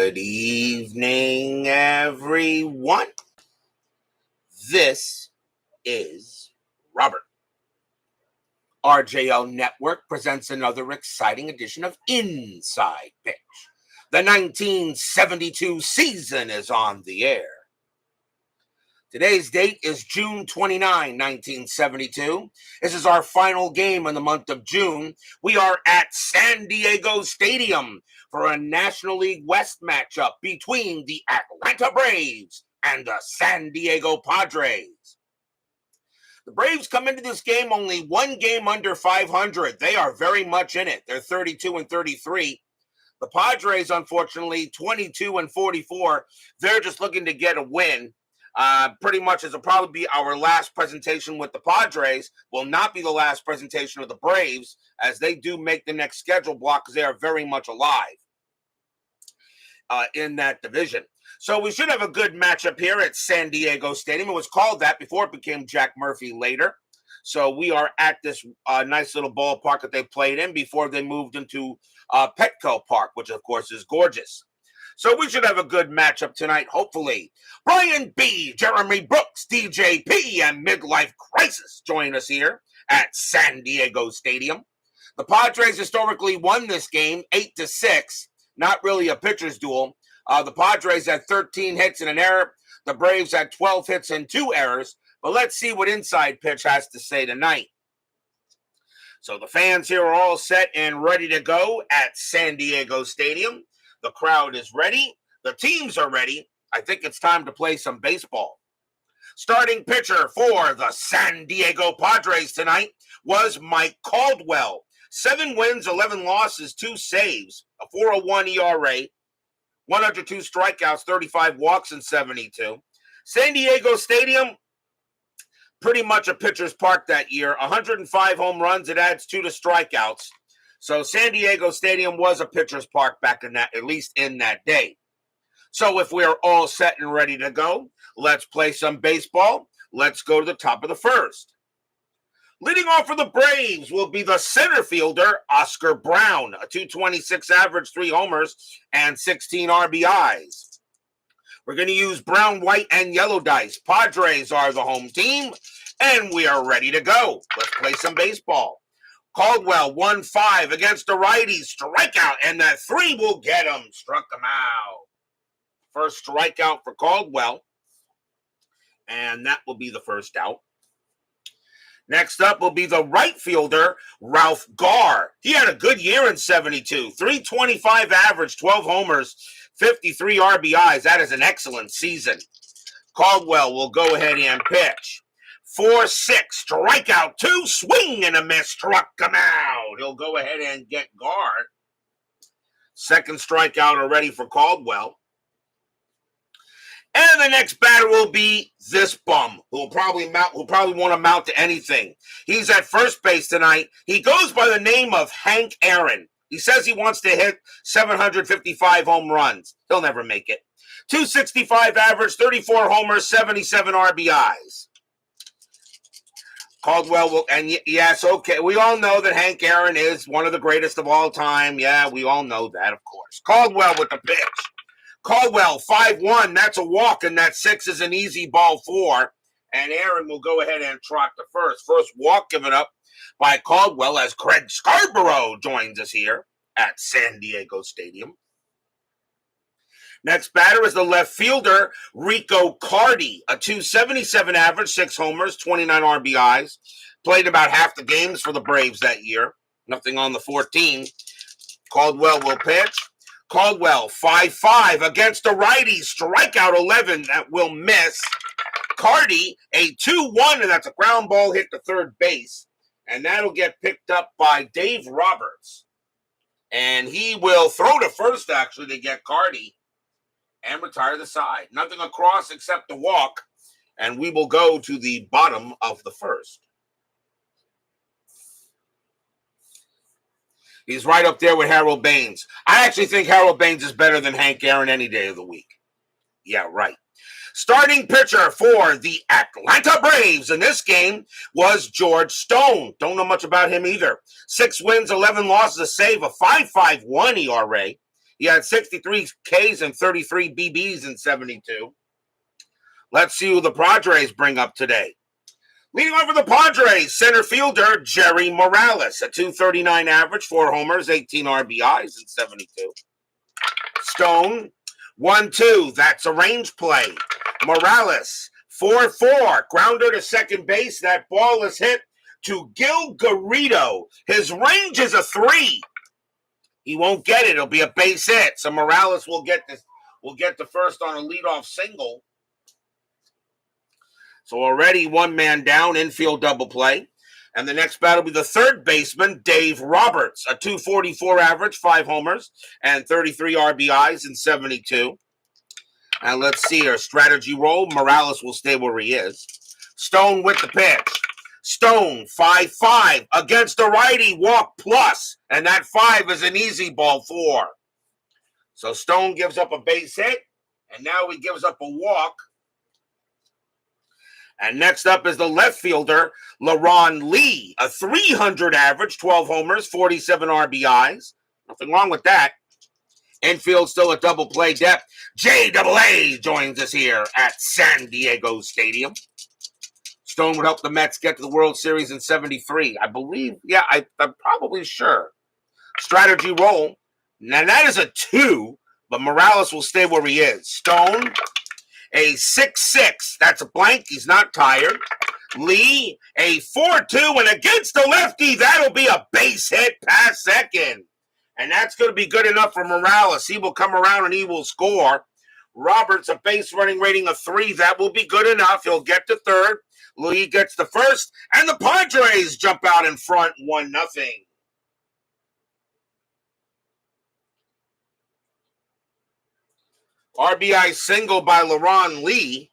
Good evening, everyone. This is Robert. RJL Network presents another exciting edition of Inside Pitch. The 1972 season is on the air. Today's date is June 29, 1972. This is our final game in the month of June. We are at San Diego Stadium for a National League West matchup between the Atlanta Braves and the San Diego Padres. The Braves come into this game only one game under 500. They are very much in it. They're 32-33. The Padres, unfortunately, 22-44. They're just looking to get a win. Pretty much this will probably be our last presentation with the Padres. Will not be the last presentation of the Braves, as they do make the next schedule block because they are very much alive in that division. So we should have a good matchup here at San Diego Stadium. It was called that before it became Jack Murphy later. So we are at this nice little ballpark that they played in before they moved into Petco Park, which of course is gorgeous. So we should have a good matchup tonight, hopefully. Brian B., Jeremy Brooks, DJ P., and Midlife Crisis join us here at San Diego Stadium. The Padres historically won this game 8-6. Not really a pitcher's duel. The Padres had 13 hits and an error. The Braves had 12 hits and 2 errors. But let's see what Inside Pitch has to say tonight. So the fans here are all set and ready to go at San Diego Stadium. The crowd is ready. The teams are ready. I think it's time to play some baseball. Starting pitcher for the San Diego Padres tonight was Mike Caldwell. 7 wins, 11 losses, 2 saves, a 4.01 ERA, 102 strikeouts, 35 walks in 72. San Diego Stadium, pretty much a pitcher's park that year. 105 home runs. It adds 2 to strikeouts. So San Diego Stadium was a pitcher's park back in that, at least in that day. So if we're all set and ready to go, let's play some baseball. Let's go to the top of the first. Leading off for the Braves will be the center fielder, Oscar Brown, a .226 average, 3 homers, and 16 RBIs. We're going to use brown, white, and yellow dice. Padres are the home team, and we are ready to go. Let's play some baseball. Caldwell, 1-5 against the righty. Strikeout, and that 3 will get him. Struck him out. First strikeout for Caldwell, and that will be the first out. Next up will be the right fielder, Ralph Garr. He had a good year in 72. .325 average, 12 homers, 53 RBIs. That is an excellent season. Caldwell will go ahead and pitch. 4-6, strikeout, 2, swing and a miss, struck him out. He'll go ahead and get Garr. Second strikeout already for Caldwell. And the next batter will be this bum, who'll probably want to mount to anything. He's at first base tonight. He goes by the name of Hank Aaron. He says he wants to hit 755 home runs. He'll never make it. .265 average, 34 homers, 77 RBIs. Caldwell will, and yes, okay, we all know that Hank Aaron is one of the greatest of all time. Yeah, we all know that, of course. Caldwell with the pitch. Caldwell, 5-1, that's a walk, and that 6 is an easy ball 4. And Aaron will go ahead and trot the first. First walk given up by Caldwell as Craig Scarborough joins us here at San Diego Stadium. Next batter is the left fielder, Rico Cardi, a .277 average, 6 homers, 29 RBIs. Played about half the games for the Braves that year. Nothing on the 14. Caldwell will pitch. Caldwell, 5-5 against the righty. Strikeout 11, that will miss. Cardi, a 2-1, and that's a ground ball hit to third base. And that'll get picked up by Dave Roberts. And he will throw to first, actually, to get Cardi and retire the side. Nothing across except the walk. And we will go to the bottom of the first. He's right up there with Harold Baines. I actually think Harold Baines is better than Hank Aaron any day of the week. Yeah, right. Starting pitcher for the Atlanta Braves in this game was George Stone. Don't know much about him either. 6 wins, 11 losses, a save, a 5.51 ERA. He had 63 Ks and 33 BBs in 72. Let's see who the Padres bring up today. Leading off for the Padres, center fielder Jerry Morales, a 239 average, 4 homers, 18 RBIs in 72. Stone, 1-2. That's a range play. Morales, 4-4. Grounder to second base. That ball is hit to Gil Garrido. His range is a 3. He won't get it. It'll be a base hit. So Morales will get this. Will get the first on a leadoff single. So already one man down, infield double play. And the next batter will be the third baseman, Dave Roberts, a 244 average, 5 homers, and 33 RBIs in 72. And let's see our strategy roll. Morales will stay where he is. Stone with the pitch. Stone, 5-5 against a righty, walk plus. And that 5 is an easy ball 4. So Stone gives up a base hit, and now he gives up a walk. And next up is the left fielder, LaRon Lee, a 300 average, 12 homers, 47 RBIs. Nothing wrong with that. Infield still a double play depth. JAA joins us here at San Diego Stadium. Stone would help the Mets get to the World Series in 73. I believe, yeah, I'm probably sure. Strategy roll. Now that is a 2, but Morales will stay where he is. Stone, a 6-6. That's a blank. He's not tired. Lee, a 4-2. And against the lefty, that'll be a base hit past second. And that's going to be good enough for Morales. He will come around and he will score. Roberts, a base running rating of 3. That will be good enough. He'll get to third. Lee gets the first. And the Padres jump out in front 1-0. RBI single by LaRon Lee.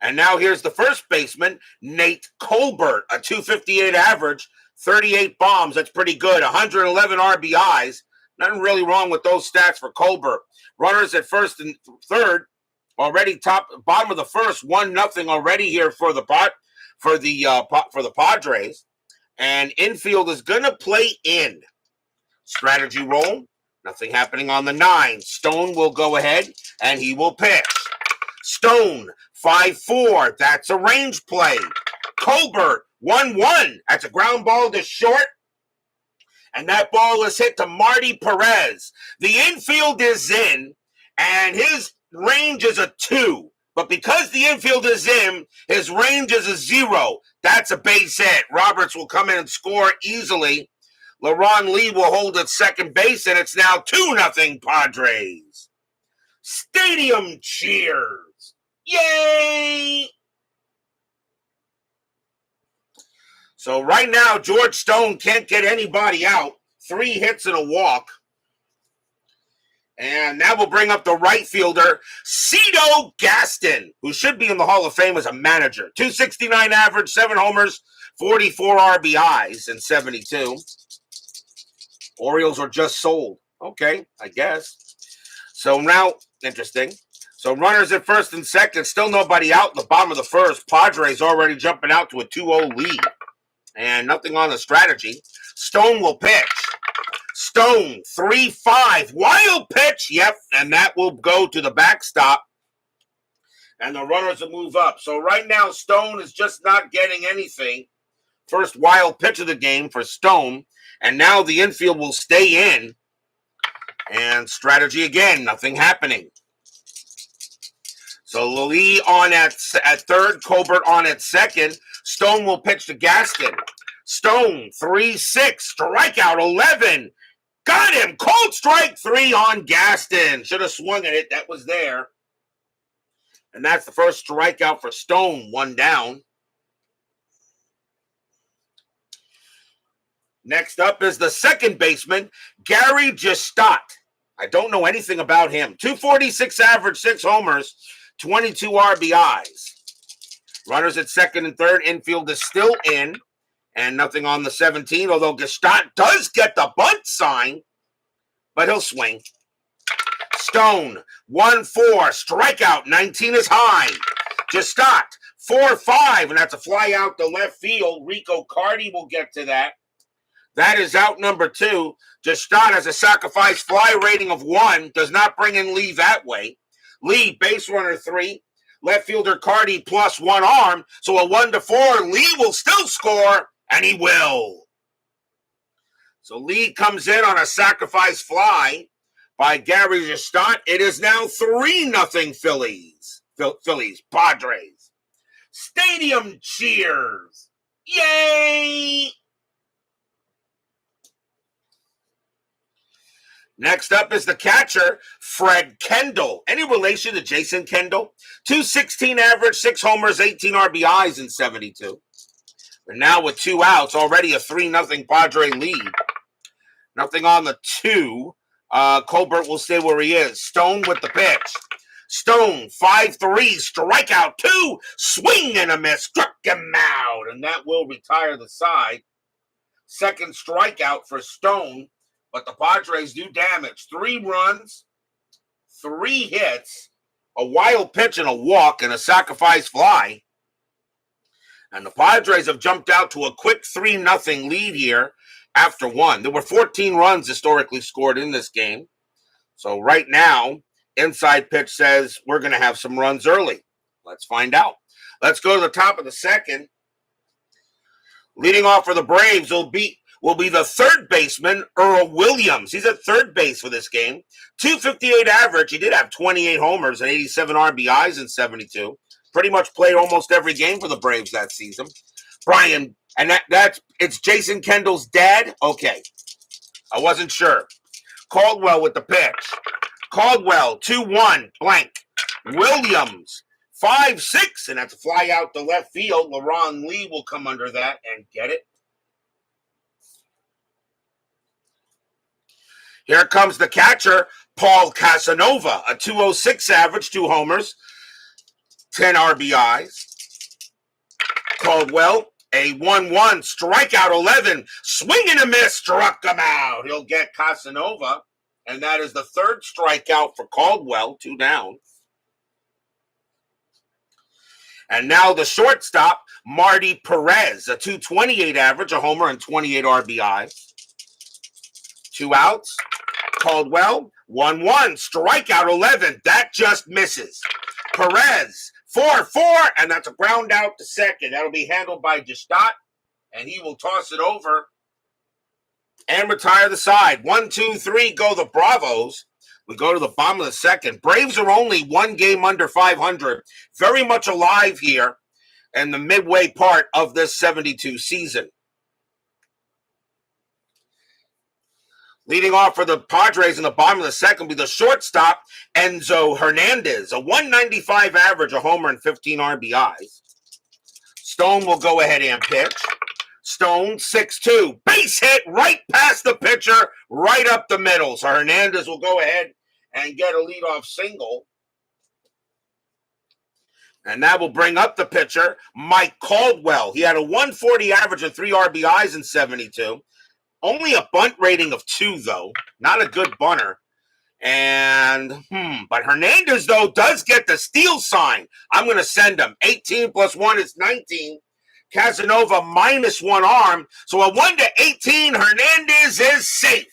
And now here's the first baseman, Nate Colbert, a 258 average, 38 bombs. That's pretty good. 111 RBIs. Nothing really wrong with those stats for Colbert. Runners at first and third, already bottom of the first, 1-0 already here for the Padres. And infield is gonna play in. Strategy roll. Nothing happening on the 9. Stone will go ahead, and he will pitch. Stone, 5-4. That's a range play. Colbert, 1-1. That's a ground ball to short. And that ball is hit to Marty Perez. The infield is in, and his range is a 2. But because the infield is in, his range is a 0. That's a base hit. Roberts will come in and score easily. LaRon Lee will hold at second base, and it's now 2-0 Padres. Stadium cheers. Yay! So right now, George Stone can't get anybody out. 3 hits and a walk. And that will bring up the right fielder, Cito Gaston, who should be in the Hall of Fame as a manager. 269 average, 7 homers, 44 RBIs in 72. Orioles are just sold. Okay, I guess. So now, interesting. So runners at first and second, still nobody out in the bottom of the first. Padres already jumping out to a 2-0 lead. And nothing on the strategy. Stone will pitch. Stone, 3-5. Wild pitch. Yep, and that will go to the backstop. And the runners will move up. So right now, Stone is just not getting anything. First wild pitch of the game for Stone. And now the infield will stay in. And strategy again, nothing happening. So Lee on at third, Colbert on at second. Stone will pitch to Gaston. Stone, 3-6, strikeout 11. Got him, cold strike 3 on Gaston. Should have swung at it, that was there. And that's the first strikeout for Stone, 1 down. Next up is the second baseman, Gary Gestott. I don't know anything about him. 246 average, 6 homers, 22 RBIs. Runners at second and third. Infield is still in. And nothing on the 17, although Gestott does get the bunt sign. But he'll swing. Stone, 1-4. Strikeout, 19 is high. Gestott, 4-5. And that's a fly out to left field. Rico Carty will get to that. That is out number 2. Justot has a sacrifice fly rating of 1. Does not bring in Lee that way. Lee, base runner 3. Left fielder Cardi plus 1 arm. So a 1-4. Lee will still score, and he will. So Lee comes in on a sacrifice fly by Gary Justot. It is now 3-0 Phillies. Padres. Stadium cheers. Yay! Next up is the catcher, Fred Kendall. Any relation to Jason Kendall? 216 average, 6 homers, 18 RBIs in 72. But now with 2 outs, already a 3-0 Padre lead. Nothing on the 2. Colbert will stay where he is. Stone with the pitch. Stone, 5-3, strikeout 2, swing and a miss, struck him out, and that will retire the side. Second strikeout for Stone, but the Padres do damage. 3 runs, 3 hits, a wild pitch and a walk, and a sacrifice fly. And the Padres have jumped out to a quick 3-0 lead here after 1. There were 14 runs historically scored in this game. So right now, inside pitch says we're going to have some runs early. Let's find out. Let's go to the top of the second. Leading off for the Braves will be the third baseman, Earl Williams. He's at third base for this game. 258 average. He did have 28 homers and 87 RBIs in 72. Pretty much played almost every game for the Braves that season. Brian, and it's Jason Kendall's dad? Okay. I wasn't sure. Caldwell with the pitch. Caldwell, 2-1, blank. Williams, 5-6, and that's a fly out to left field. LaRon Lee will come under that and get it. Here comes the catcher, Paul Casanova, a 206 average, 2 homers, 10 RBIs. Caldwell, a 1-1, strikeout 11, swing and a miss, struck him out. He'll get Casanova. And that is the third strikeout for Caldwell, 2 down. And now the shortstop, Marty Perez, a 228 average, a homer, and 28 RBI. 2 outs. Caldwell, 1-1, strikeout 11. That just misses. Perez, 4-4, and that's a ground out to second. That'll be handled by Justot, and he will toss it over and retire the side. 1, 2, 3, go the Bravos. We go to the bottom of the second. Braves are only 1 game under 500. Very much alive here in the midway part of this 72 season. Leading off for the Padres in the bottom of the second will be the shortstop, Enzo Hernandez. A 195 average, a homer, and 15 RBIs. Stone will go ahead and pitch. Stone, 6-2, base hit right past the pitcher, right up the middle. So Hernandez will go ahead and get a leadoff single. And that will bring up the pitcher, Mike Caldwell. He had a 140 average and 3 RBIs in 72. Only a bunt rating of 2, though. Not a good bunter. But Hernandez, though, does get the steal sign. I'm going to send him. 18 plus 1 is 19. Casanova minus 1 arm. So a 1-18, Hernandez is safe.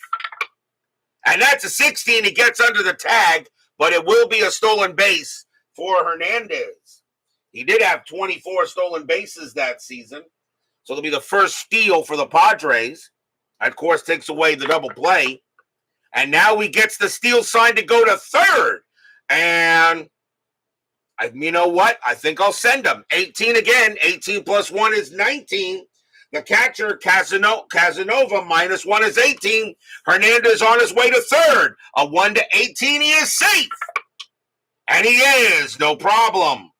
And that's a 16. He gets under the tag, but it will be a stolen base for Hernandez. He did have 24 stolen bases that season. So it'll be the first steal for the Padres. That, of course, takes away the double play. And now he gets the steal sign to go to third. And you know what? I think I'll send him. 18 again. 18 plus 1 is 19. The catcher, Casanova, minus 1 is 18. Hernandez on his way to third. A 1-18, he is safe. And he is, no problem.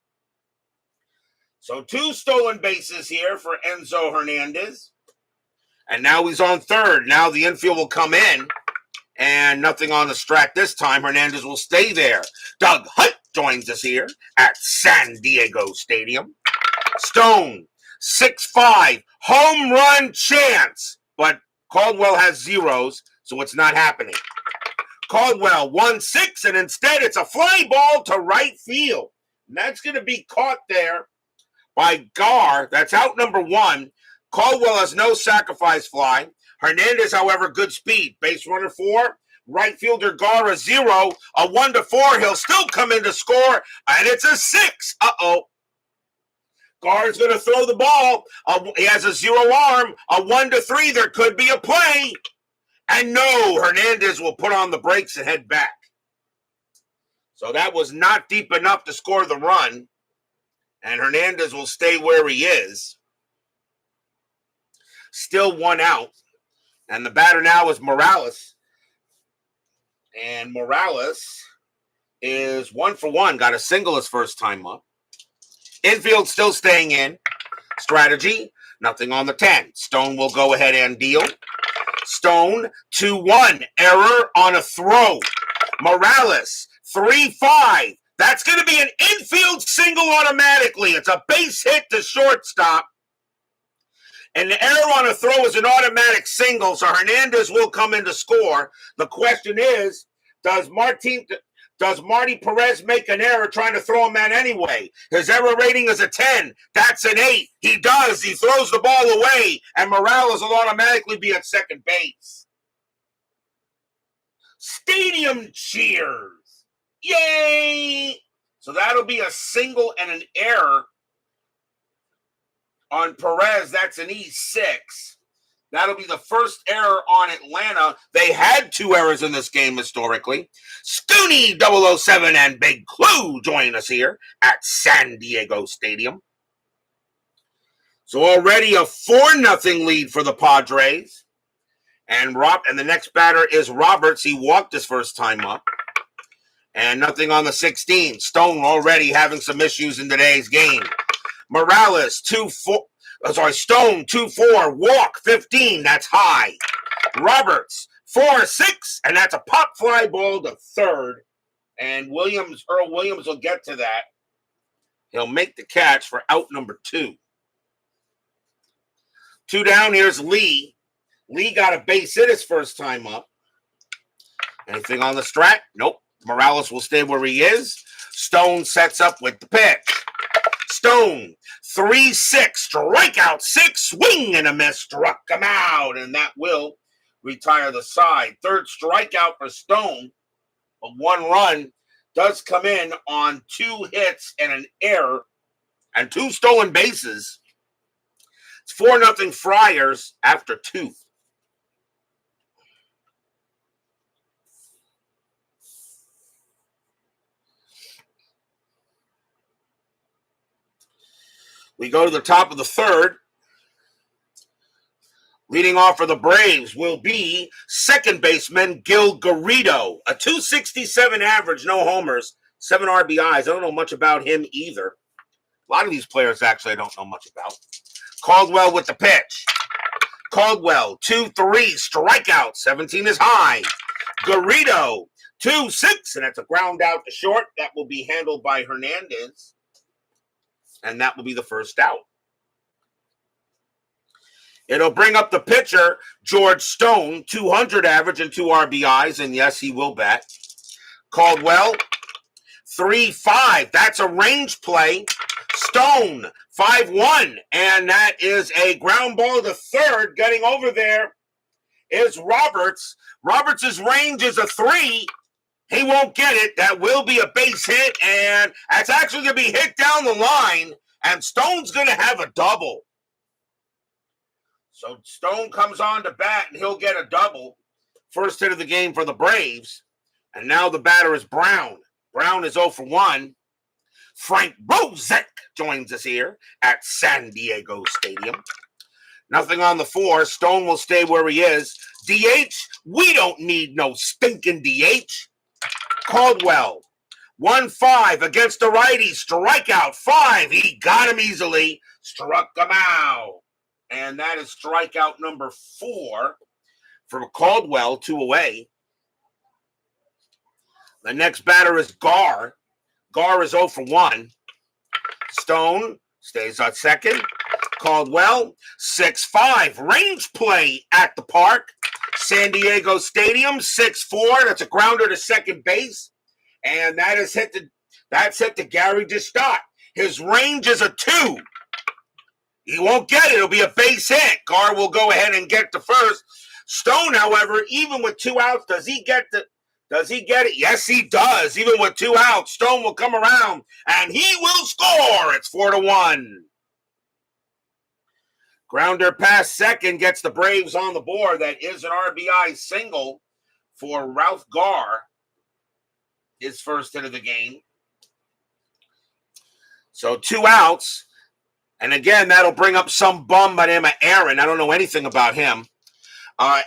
So 2 stolen bases here for Enzo Hernandez. And now he's on third. Now the infield will come in. And nothing on the strat this time. Hernandez will stay there. Doug Hunt joins us here at San Diego Stadium. Stone, 6-5, home run chance. But Caldwell has zeros, so it's not happening. Caldwell, 1-6, and instead it's a fly ball to right field. And that's going to be caught there by Gar. That's out number 1. Caldwell has no sacrifice fly. Hernandez, however, good speed. Base runner 4. Right fielder Gar a 0. A 1-4. He'll still come in to score, and it's a 6. Uh-oh. Gar's going to throw the ball. He has a 0 arm. A 1-3. There could be a play. And no, Hernandez will put on the brakes and head back. So that was not deep enough to score the run. And Hernandez will stay where he is. Still 1 out. And the batter now is Morales. And Morales is 1 for 1. Got a single his first time up. Infield still staying in. Strategy, nothing on the 10. Stone will go ahead and deal. Stone, 2-1. Error on a throw. Morales, 3-5. That's going to be an infield single automatically. It's a base hit to shortstop. And the error on a throw is an automatic single, so Hernandez will come in to score. The question is, does Marty Perez make an error trying to throw him at anyway? His error rating is a 10. That's an 8. He does. He throws the ball away, and Morales will automatically be at second base. Stadium cheers. Yay! So that'll be a single and an error on Perez. That's an E6. That'll be the first error on Atlanta. They had 2 errors in this game historically. Scooney 007 and Big Clue join us here at San Diego Stadium. So already a 4-0 lead for the Padres. And the next batter is Roberts. He walked his first time up. And nothing on the 16. Stone already having some issues in today's game. Morales, 2-4. Stone, 2-4. Walk, 15. That's high. Roberts, 4-6. And that's a pop fly ball to third. And Earl Williams will get to that. He'll make the catch for out number 2. 2 down, here's Lee. Lee got a base hit his first time up. Anything on the strat? Nope. Morales will stay where he is. Stone sets up with the pitch. Stone, 3-6, strikeout 6, swing and a miss, struck him out, and that will retire the side. Third strikeout for Stone, but 1 run does come in on 2 hits and an error and 2 stolen bases. It's 4-0 Friars after 2. We go to the top of the third. Leading off for the Braves will be second baseman Gil Garrido. A .267 average, no homers, 7 RBIs. I don't know much about him either. A lot of these players, actually, I don't know much about. Caldwell with the pitch. Caldwell, 2-3, strikeout, 17 is high. Garrido, 2-6, and that's a ground out to short. That will be handled by Hernandez. And that will be the first out. It'll bring up the pitcher, George Stone, 200 average and 2 RBIs, and yes, he will bat. Caldwell, 3-5. That's a range play. Stone, 5-1, and that is a ground ball to third. Getting over there is Roberts. Roberts' range is a 3. He won't get it. That will be a base hit, and that's actually going to be hit down the line, and Stone's going to have a double. So Stone comes on to bat, and he'll get a double. First hit of the game for the Braves, and now the batter is Brown. Brown is 0 for 1. Frank Bozek joins us here at San Diego Stadium. Nothing on the 4. Stone will stay where he is. DH, we don't need no stinking DH. Caldwell, 1-5 against the righty, strikeout 5. He got him easily, struck him out. And that is strikeout number 4 from Caldwell, 2 away. The next batter is Gar. Gar is 0 for 1. Stone stays at second. Caldwell, 6-5. Range play at the park. San Diego Stadium, 6-4. That's a grounder to second base. And that is hit to Gary DeStott. His range is a 2. He won't get it. It'll be a base hit. Gar will go ahead and get to first. Stone, however, even with 2 outs, does he get it? Yes, he does. Even with 2 outs, Stone will come around and he will score. It's 4-1. Grounder past second gets the Braves on the board. That is an RBI single for Ralph Garr, his first hit of the game. So 2 outs. And again, that'll bring up some bum by the name of Aaron. I don't know anything about him.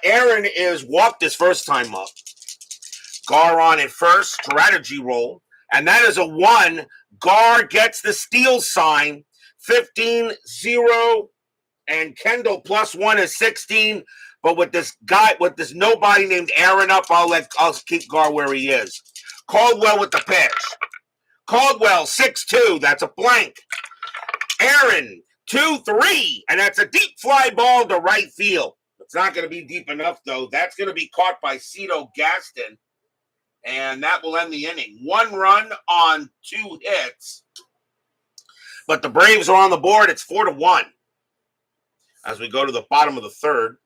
Aaron is walked his first time up. Garr on at first, strategy roll. And that is a 1. Garr gets the steal sign. 15-0. And Kendall +1 is 16. But with this nobody named Aaron up, I'll keep Garr where he is. Caldwell with the pitch. Caldwell 6-2. That's a blank. Aaron 2-3. And that's a deep fly ball to right field. It's not going to be deep enough, though. That's going to be caught by Cito Gaston. And that will end the inning. 1 run on 2 hits. But the Braves are on the board. It's 4-1. As we go to the bottom of the third.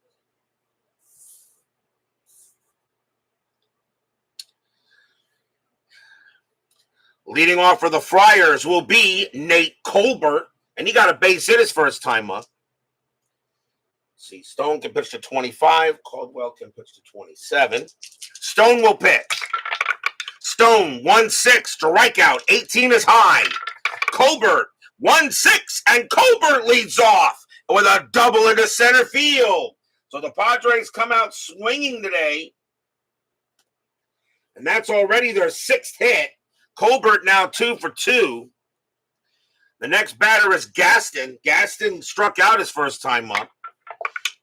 Leading off for the Friars will be Nate Colbert. And he got a base hit his first time up. See, Stone can pitch to 25. Caldwell can pitch to 27. Stone will pitch. Stone, 1-6, strikeout. 18 is high. Colbert, 1-6, and Colbert leads off with a double into center field. So the Padres come out swinging today. And that's already their 6th hit. Colbert now 2 for 2. The next batter is Gaston. Gaston struck out his first time up.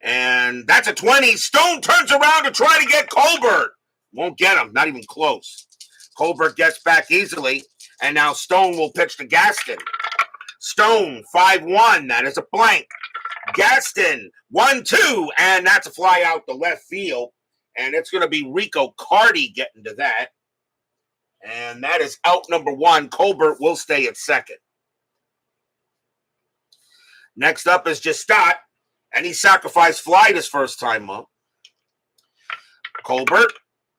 And that's a 20. Stone turns around to try to get Colbert. Won't get him. Not even close. Colbert gets back easily. And now Stone will pitch to Gaston. Stone, 5-1. That is a blank. Gaston, 1-2. And that's a fly out to left field. And it's going to be Rico Carty getting to that. And that is out number 1. Colbert will stay at second. Next up is Justat. And he sacrificed fly his first time up. Colbert.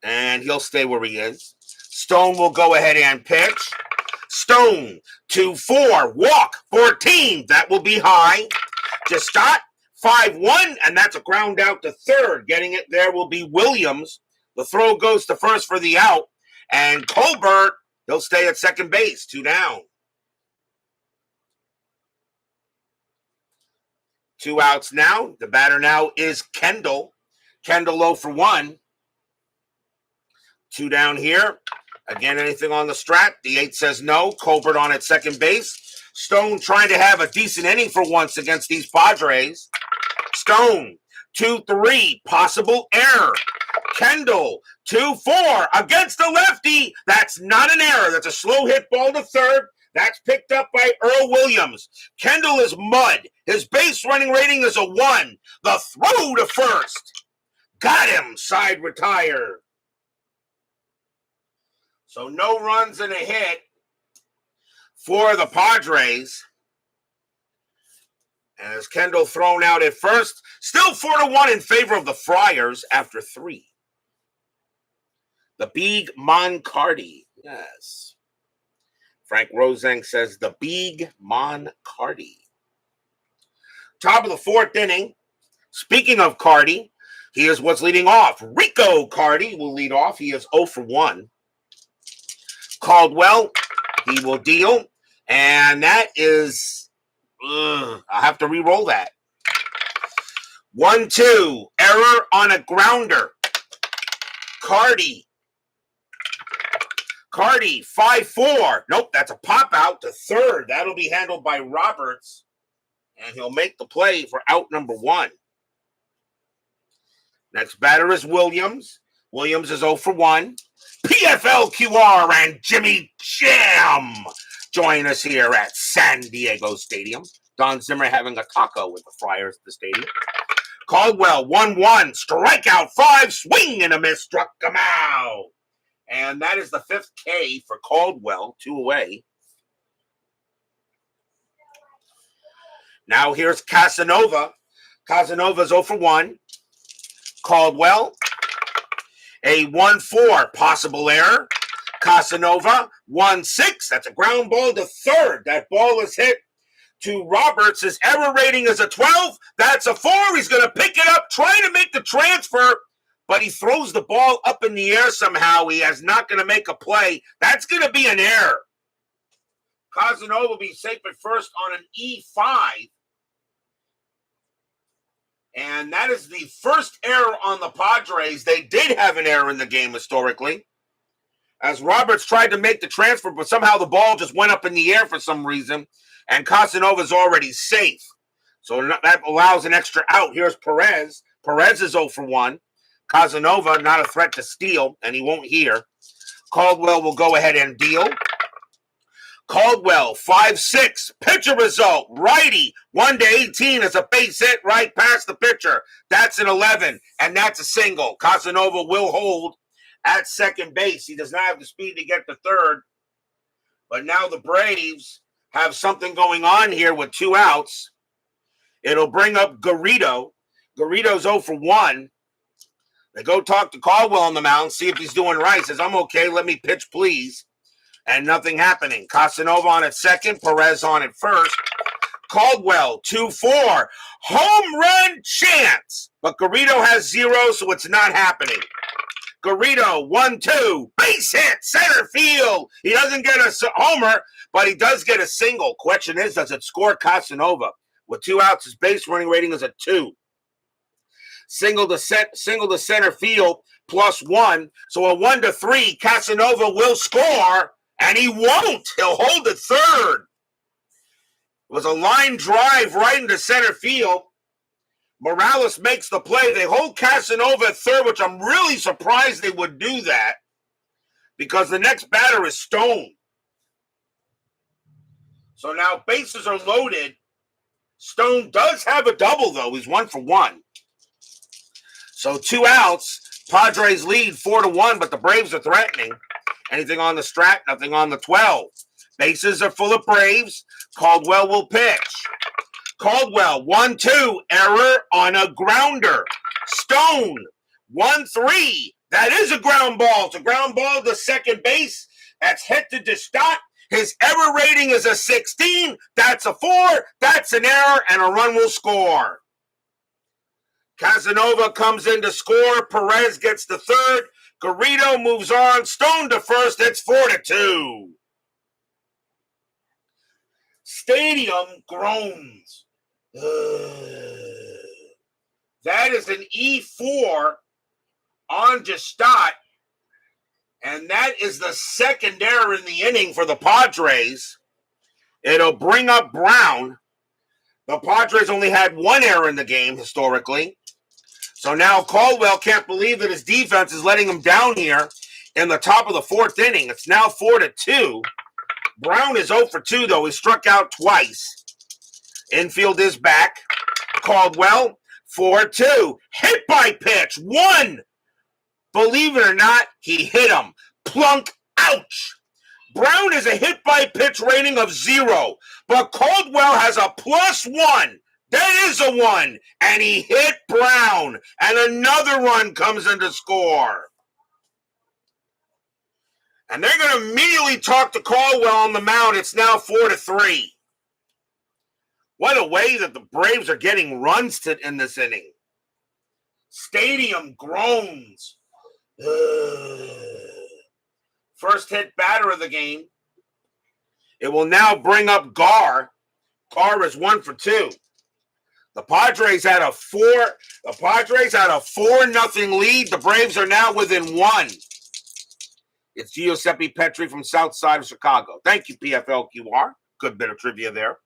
And he'll stay where he is. Stone will go ahead and pitch. Stone, 2-4. Walk, 14. That will be high. Justat, 5-1. And that's a ground out to third. Getting it there will be Williams. The throw goes to first for the out. And Colbert, he'll stay at second base. 2 down. 2 outs now. The batter now is Kendall. Kendall 0 for 1. 2 down here. Again, anything on the strat? The 8 says no. Colbert on at second base. Stone trying to have a decent inning for once against these Padres. Stone, 2-3. Possible error. Kendall, 2-4. Against the lefty. That's not an error. That's a slow hit ball to third. That's picked up by Earl Williams. Kendall is mud. His base running rating is a 1. The throw to first. Got him. Side retire. So no runs and a hit for the Padres. And as Kendall thrown out at first, still 4-1 in favor of the Friars after 3. The Big Moncardi. Yes. Frank Roseng says the Big Moncardi. Top of the 4th inning. Speaking of Cardi, he is what's leading off. Rico Cardi will lead off. He is 0 for 1. Caldwell, he will deal. And that is, I'll have to re-roll that. 1-2. Error on a grounder. Cardi, 5-4. Nope, that's a pop out to third. That'll be handled by Roberts. And he'll make the play for out number 1. Next batter is Williams. Williams is 0 for 1. PFL QR and Jimmy Jam join us here at San Diego Stadium. Don Zimmer having a taco with the Friars at the stadium. Caldwell, 1-1. Strikeout 5. Swing and a miss. Struck him out. And that is the 5th K for Caldwell. 2 away. Now here's Casanova. Casanova's 0 for 1. Caldwell. A 1-4, possible error. Casanova, 1-6. That's a ground ball to third. That ball is hit to Roberts. His error rating is a 12. That's a 4. He's going to pick it up, trying to make the transfer, but he throws the ball up in the air somehow. He is not going to make a play. That's going to be an error. Casanova will be safe at first on an E5. And that is the first error on the Padres. They did have an error in the game historically, as Roberts tried to make the transfer, but somehow the ball just went up in the air for some reason, and Casanova's already safe. So that allows an extra out. Here's Perez. Perez is 0 for 1. Casanova, not a threat to steal, and he won't hear. Caldwell will go ahead and deal. Caldwell, 5-6. Pitcher result. Righty, 1-18 is a base hit right past the pitcher. That's an 11, and that's a single. Casanova will hold at second base. He does not have the speed to get to third. But now the Braves have something going on here with 2 outs. It'll bring up Garrido. Garrido's 0 for 1. They go talk to Caldwell on the mound, see if he's doing right. Says, I'm okay, let me pitch, please. And nothing happening. Casanova on at second, Perez on at first. Caldwell, 2-4. Home run chance. But Garrido has 0, so it's not happening. Garrido, 1-2. Base hit, center field. He doesn't get a homer, but he does get a single. Question is, does it score Casanova? With 2 outs, his base running rating is a 2. Single to center field, +1. So a 1-3. Casanova will score. And he won't. He'll hold at third. It was a line drive right into center field. Morales makes the play. They hold Casanova at third, which I'm really surprised they would do that, because the next batter is Stone. So now bases are loaded. Stone does have a double, though. He's 1 for 1. So 2 outs. Padres lead 4-1, but the Braves are threatening. Anything on the strat? Nothing on the 12. Bases are full of Braves. Caldwell will pitch. Caldwell, 1-2. Error on a grounder. Stone, 1-3. That is a ground ball. It's a ground ball to second base. That's hit to Destott. His error rating is a 16. That's a 4. That's an error, and a run will score. Casanova comes in to score. Perez gets the third. Garrido moves on. Stone to first. It's 4-2. Stadium groans. That is an E4 on Destott. And that is the second error in the inning for the Padres. It'll bring up Brown. The Padres only had 1 error in the game historically. So now Caldwell can't believe that his defense is letting him down here in the top of the 4th inning. It's now 4-2. Brown is 0 for 2, though. He struck out twice. Infield is back. Caldwell, 4-2. Hit by pitch. 1. Believe it or not, he hit him. Plunk. Ouch. Brown has a hit by pitch rating of 0, but Caldwell has a +1. That is a 1, and he hit Brown, and another run comes in to score. And they're going to immediately talk to Caldwell on the mound. It's now 4-3. What a way that the Braves are getting runs in this inning. Stadium groans. First hit batter of the game. It will now bring up Gar. Gar is 1 for 2. The Padres had a 4-0 lead. The Braves are now within 1. It's Giuseppe Petri from South Side of Chicago. Thank you, PFLQR. Good bit of trivia there.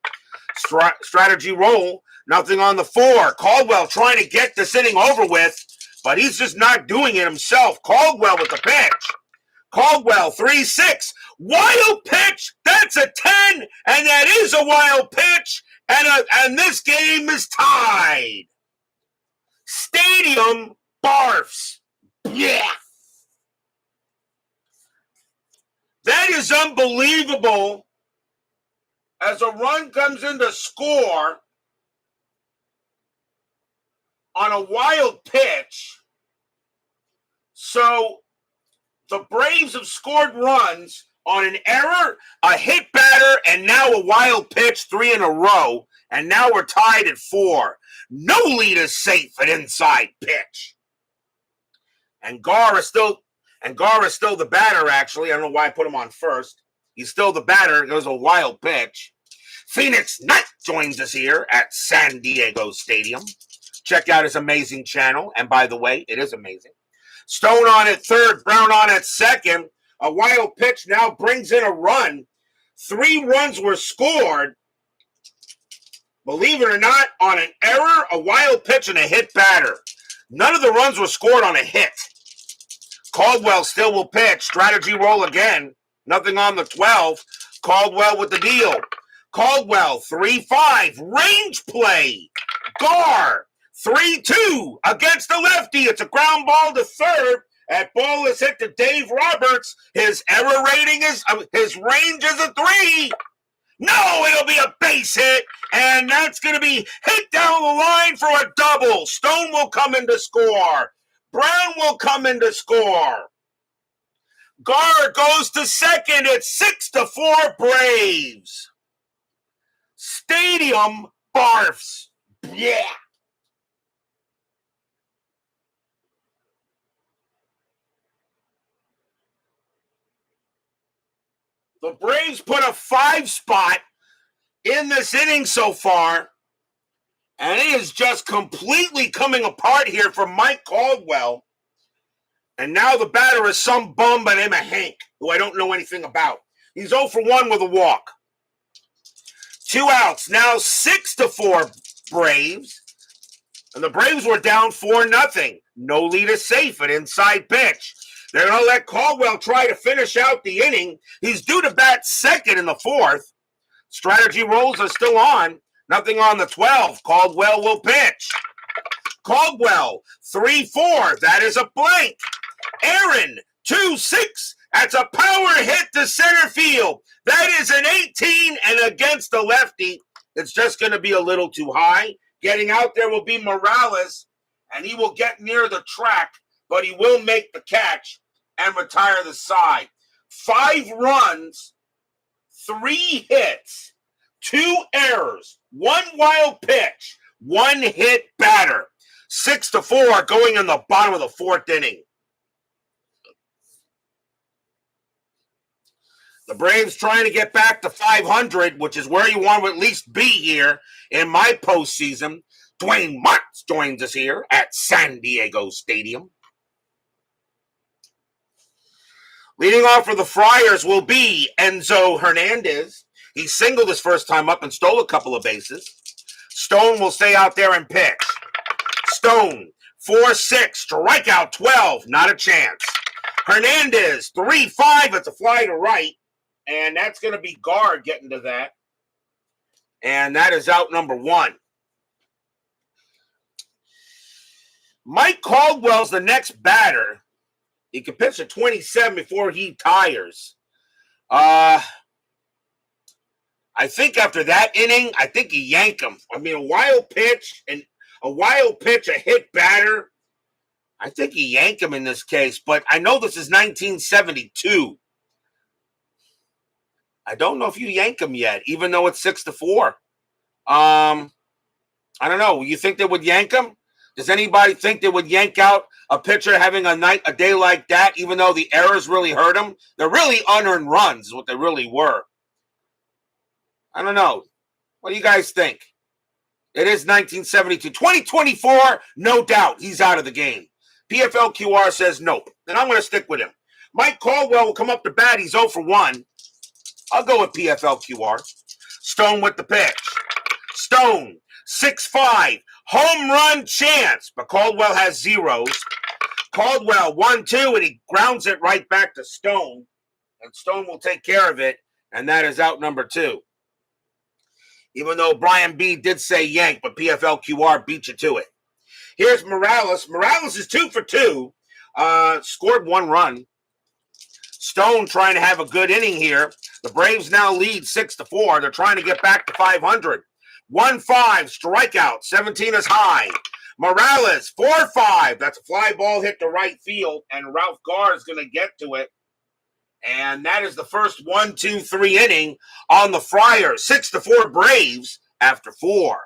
Strategy roll. Nothing on the 4. Caldwell trying to get this inning over with, but he's just not doing it himself. Caldwell with the pitch. Caldwell, 3-6. Wild pitch. That's a 10, and that is a wild pitch. And this game is tied. Stadium barfs. Yeah. That is unbelievable. As a run comes in to score on a wild pitch, So the Braves have scored runs on an error, a hit batter, and now a wild pitch, 3 in a row. And now we're tied at 4. No lead is safe at inside pitch. And Gar is still the batter, actually. I don't know why I put him on first. He's still the batter. It goes a wild pitch. Phoenix Knight joins us here at San Diego Stadium. Check out his amazing channel. And by the way, it is amazing. Stone on at third, Brown on at second. A wild pitch now brings in a run. 3 runs were scored. Believe it or not, on an error, a wild pitch, and a hit batter. None of the runs were scored on a hit. Caldwell still will pitch. Strategy roll again. Nothing on the 12. Caldwell with the deal. Caldwell, 3-5. Range play. Gar, 3-2 against the lefty. It's a ground ball to third. That ball is hit to Dave Roberts. His error rating is, his range is a 3. No, it'll be a base hit, and that's going to be hit down the line for a double. Stone will come in to score. Brown will come in to score. Gar goes to second. It's 6-4 Braves. Stadium barfs. Yeah. The Braves put a 5 spot in this inning so far, and it is just completely coming apart here for Mike Caldwell. And now the batter is some bum by the name of Hank, who I don't know anything about. He's 0 for 1 with a walk. 2 outs. Now 6-4 Braves. And the Braves were down 4-0. No lead is safe at inside pitch. They're going to let Caldwell try to finish out the inning. He's due to bat second in the 4th. Strategy rolls are still on. Nothing on the 12. Caldwell will pitch. Caldwell, 3-4. That is a blank. Aaron, 2-6. That's a power hit to center field. That is an 18, and against the lefty, it's just going to be a little too high. Getting out there will be Morales, and he will get near the track, but he will make the catch and retire the side. 5 runs, 3 hits, 2 errors, 1 wild pitch, 1 hit batter. 6-4 going in the bottom of the 4th inning. The Braves trying to get back to 500, which is where you want to at least be here in my postseason. Dwayne Martz joins us here at San Diego Stadium. Leading off for the Friars will be Enzo Hernandez. He singled his first time up and stole a couple of bases. Stone will stay out there and pitch. Stone, 4-6, strikeout 12, not a chance. Hernandez, 3-5, it's a fly to right. And that's going to be Gar getting to that. And that is out number 1. Mike Caldwell's the next batter. He can pitch at 27 before he tires. I think after that inning, I think you yank him. I mean, a wild pitch, a hit batter. I think you yank him in this case, but I know this is 1972. I don't know if you yank him yet, even though it's 6-4. I don't know. You think they would yank him? Does anybody think they would yank out a pitcher having a day like that, even though the errors really hurt him? They're really unearned runs, is what they really were. I don't know. What do you guys think? It is 1972. 2024, no doubt, he's out of the game. PFL QR says nope. Then I'm going to stick with him. Mike Caldwell will come up to bat. He's 0 for 1. I'll go with PFL QR. Stone with the pitch. Stone, 6-5. Home run chance. But Caldwell has zeros. Caldwell, 1-2, and he grounds it right back to Stone. And Stone will take care of it. And that is out number 2. Even though Brian B. did say yank, but PFL QR beat you to it. Here's Morales. Morales is 2 for 2. Scored 1 run. Stone trying to have a good inning here. The Braves now lead 6-4. They're trying to get back to 500. 1-5, strikeout. 17 is high. Morales, 4-5. That's a fly ball hit to right field, and Ralph Garr is going to get to it. And that is the first 1-2-3 inning on the Friars. 6-4 Braves after 4.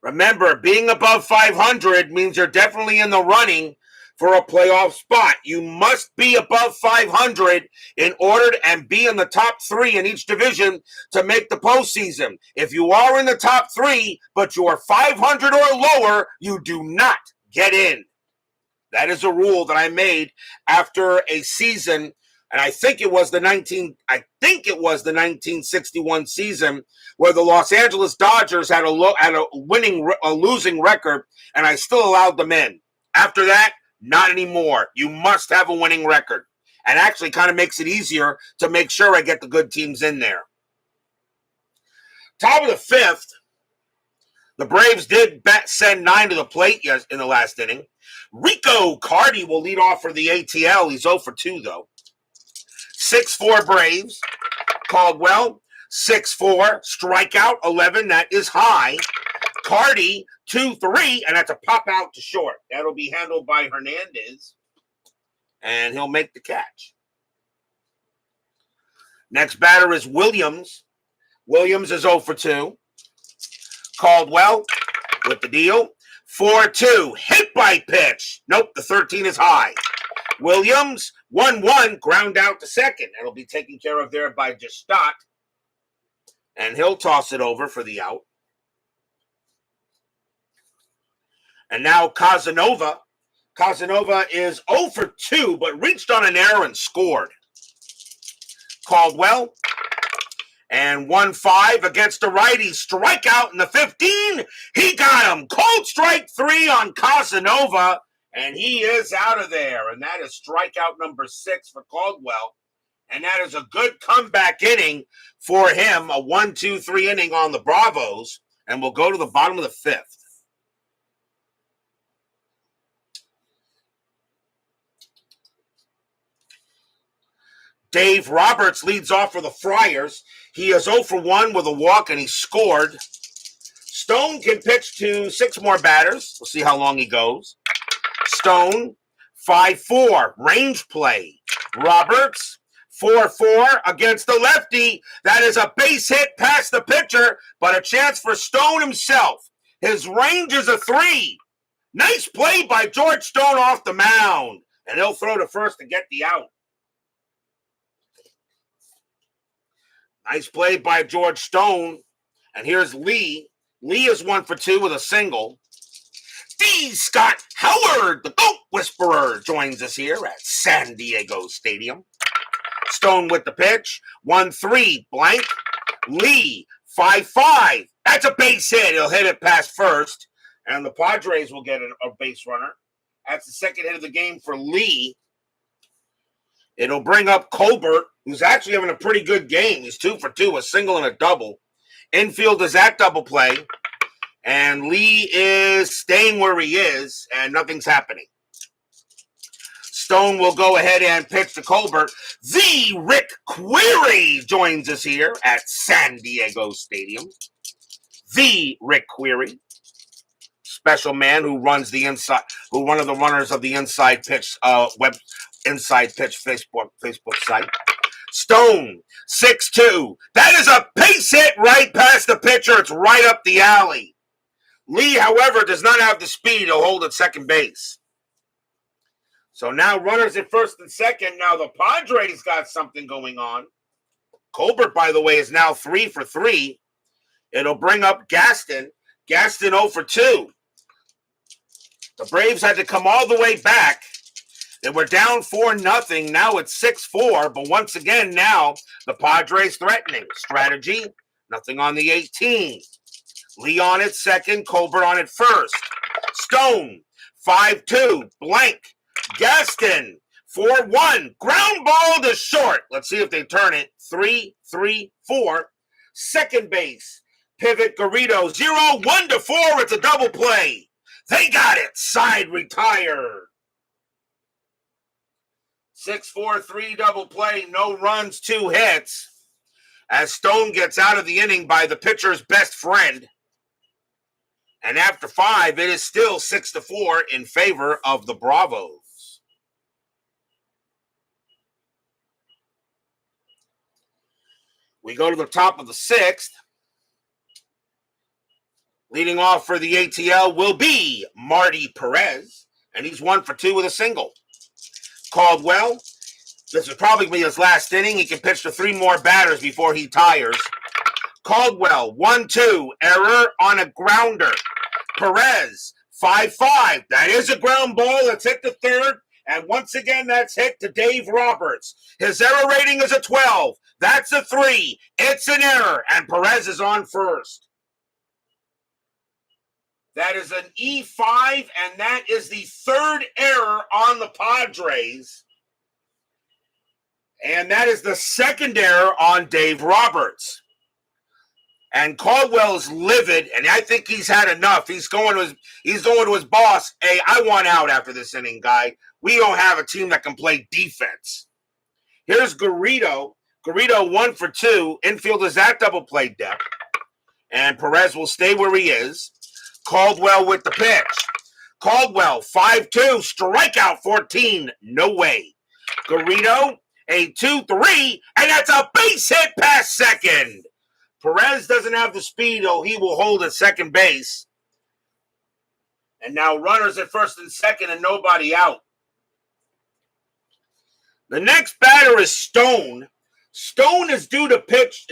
Remember, being above 500 means you're definitely in the running for a playoff spot. You must be above 500 in order to and be in the top 3 in each division to make the postseason. If you are in the top 3, but you are 500 or lower, you do not get in. That is a rule that I made after a season, and I think it was the 1961 season where the Los Angeles Dodgers had a losing record, and I still allowed them in. After that, not anymore. You must have a winning record, and actually kind of makes it easier to make sure I get the good teams in there. Top of the 5th, the Braves did send 9 to the plate in the last inning. Rico Cardi will lead off for the ATL. He's 0 for 2, though. 6-4 Braves. Caldwell, 6-4. Strikeout, 11. That is high. Cardi, 2-3, and that's a pop out to short. That'll be handled by Hernandez, and he'll make the catch. Next batter is Williams. Williams is 0 for 2. Caldwell with the deal. 4-2. Hit by pitch. Nope, the 13 is high. Williams, 1-1. Ground out to second. That'll be taken care of there by Gestott. And he'll toss it over for the out. And now Casanova. Casanova is 0 for 2, but reached on an error and scored. Caldwell. And 1-5 against the righty. Strikeout in the 15. He got him. Cold strike 3 on Casanova. And he is out of there. And that is strikeout number 6 for Caldwell. And that is a good comeback inning for him. A 1-2-3 inning on the Bravos. And we'll go to the bottom of the 5th. Dave Roberts leads off for the Friars. He is 0 for 1 with a walk, and he scored. Stone can pitch to 6 more batters. We'll see how long he goes. Stone, 5-4, range play. Roberts, 4-4 against the lefty. That is a base hit past the pitcher, but a chance for Stone himself. His range is a 3. Nice play by George Stone off the mound, and he'll throw to first to get the out. Nice play by George Stone. And here's Lee. Lee is 1 for 2 with a single. D. Scott Howard, the Goat Whisperer, joins us here at San Diego Stadium. Stone with the pitch. 1-3 blank. Lee, 5-5. That's a base hit. He'll hit it past first. And the Padres will get a base runner. That's the second hit of the game for Lee. It'll bring up Colbert, who's actually having a pretty good game. He's 2 for 2, a single and a double. Infield is at double play. And Lee is staying where he is, and nothing's happening. Stone will go ahead and pitch to Colbert. The Rick Query joins us here at San Diego Stadium. The Rick Query. Special man who runs the inside, who one of the runners of the Inside Pitch Inside Pitch Facebook site. Stone, 6-2. That is a base hit right past the pitcher. It's right up the alley. Lee, however, does not have the speed to hold at second base. So now runners at first and second. Now the Padres got something going on. Colbert, by the way, is now 3 for 3. It'll bring up Gaston. Gaston 0 for 2. The Braves had to come all the way back. They were down 4-0. Now it's 6-4. But once again, now the Padres threatening. Strategy, nothing on the 18. Lee on at second, Colbert on at first. Stone, 5-2, blank. Gaston, 4-1. Ground ball to short. Let's see if they turn it. 3-3-4. Second base. Pivot Garrido, 0-1 to 4. It's a double play. They got it. Side retired. 6-4-3 double play. No runs, 2 hits. As Stone gets out of the inning by the pitcher's best friend. And after 5, it is still 6-4 in favor of the Bravos. We go to the top of the 6th. Leading off for the ATL will be Marty Perez, and he's 1 for 2 with a single. Caldwell, this is probably going to be his last inning. He can pitch to 3 more batters before he tires. Caldwell, 1-2, error on a grounder. Perez, 5-5. That is a ground ball. That's hit to third. And once again, that's hit to Dave Roberts. His error rating is a 12. That's a 3. It's an error. And Perez is on first. That is an E5, and that is the 3rd error on the Padres. And that is the 2nd error on Dave Roberts. And Caldwell is livid, and I think he's had enough. He's going to his boss. Hey, I want out after this inning, guy. We don't have a team that can play defense. Here's Garrido. Garrido 1 for 2. Infield is at double play depth. And Perez will stay where he is. Caldwell with the pitch. Caldwell, 5-2. Strikeout 14. No way. Garrido, a 2-3. And that's a base hit past second. Perez doesn't have the speed, though. He will hold at second base. And now runners at first and second and nobody out. The next batter is Stone. Stone is due to pitch.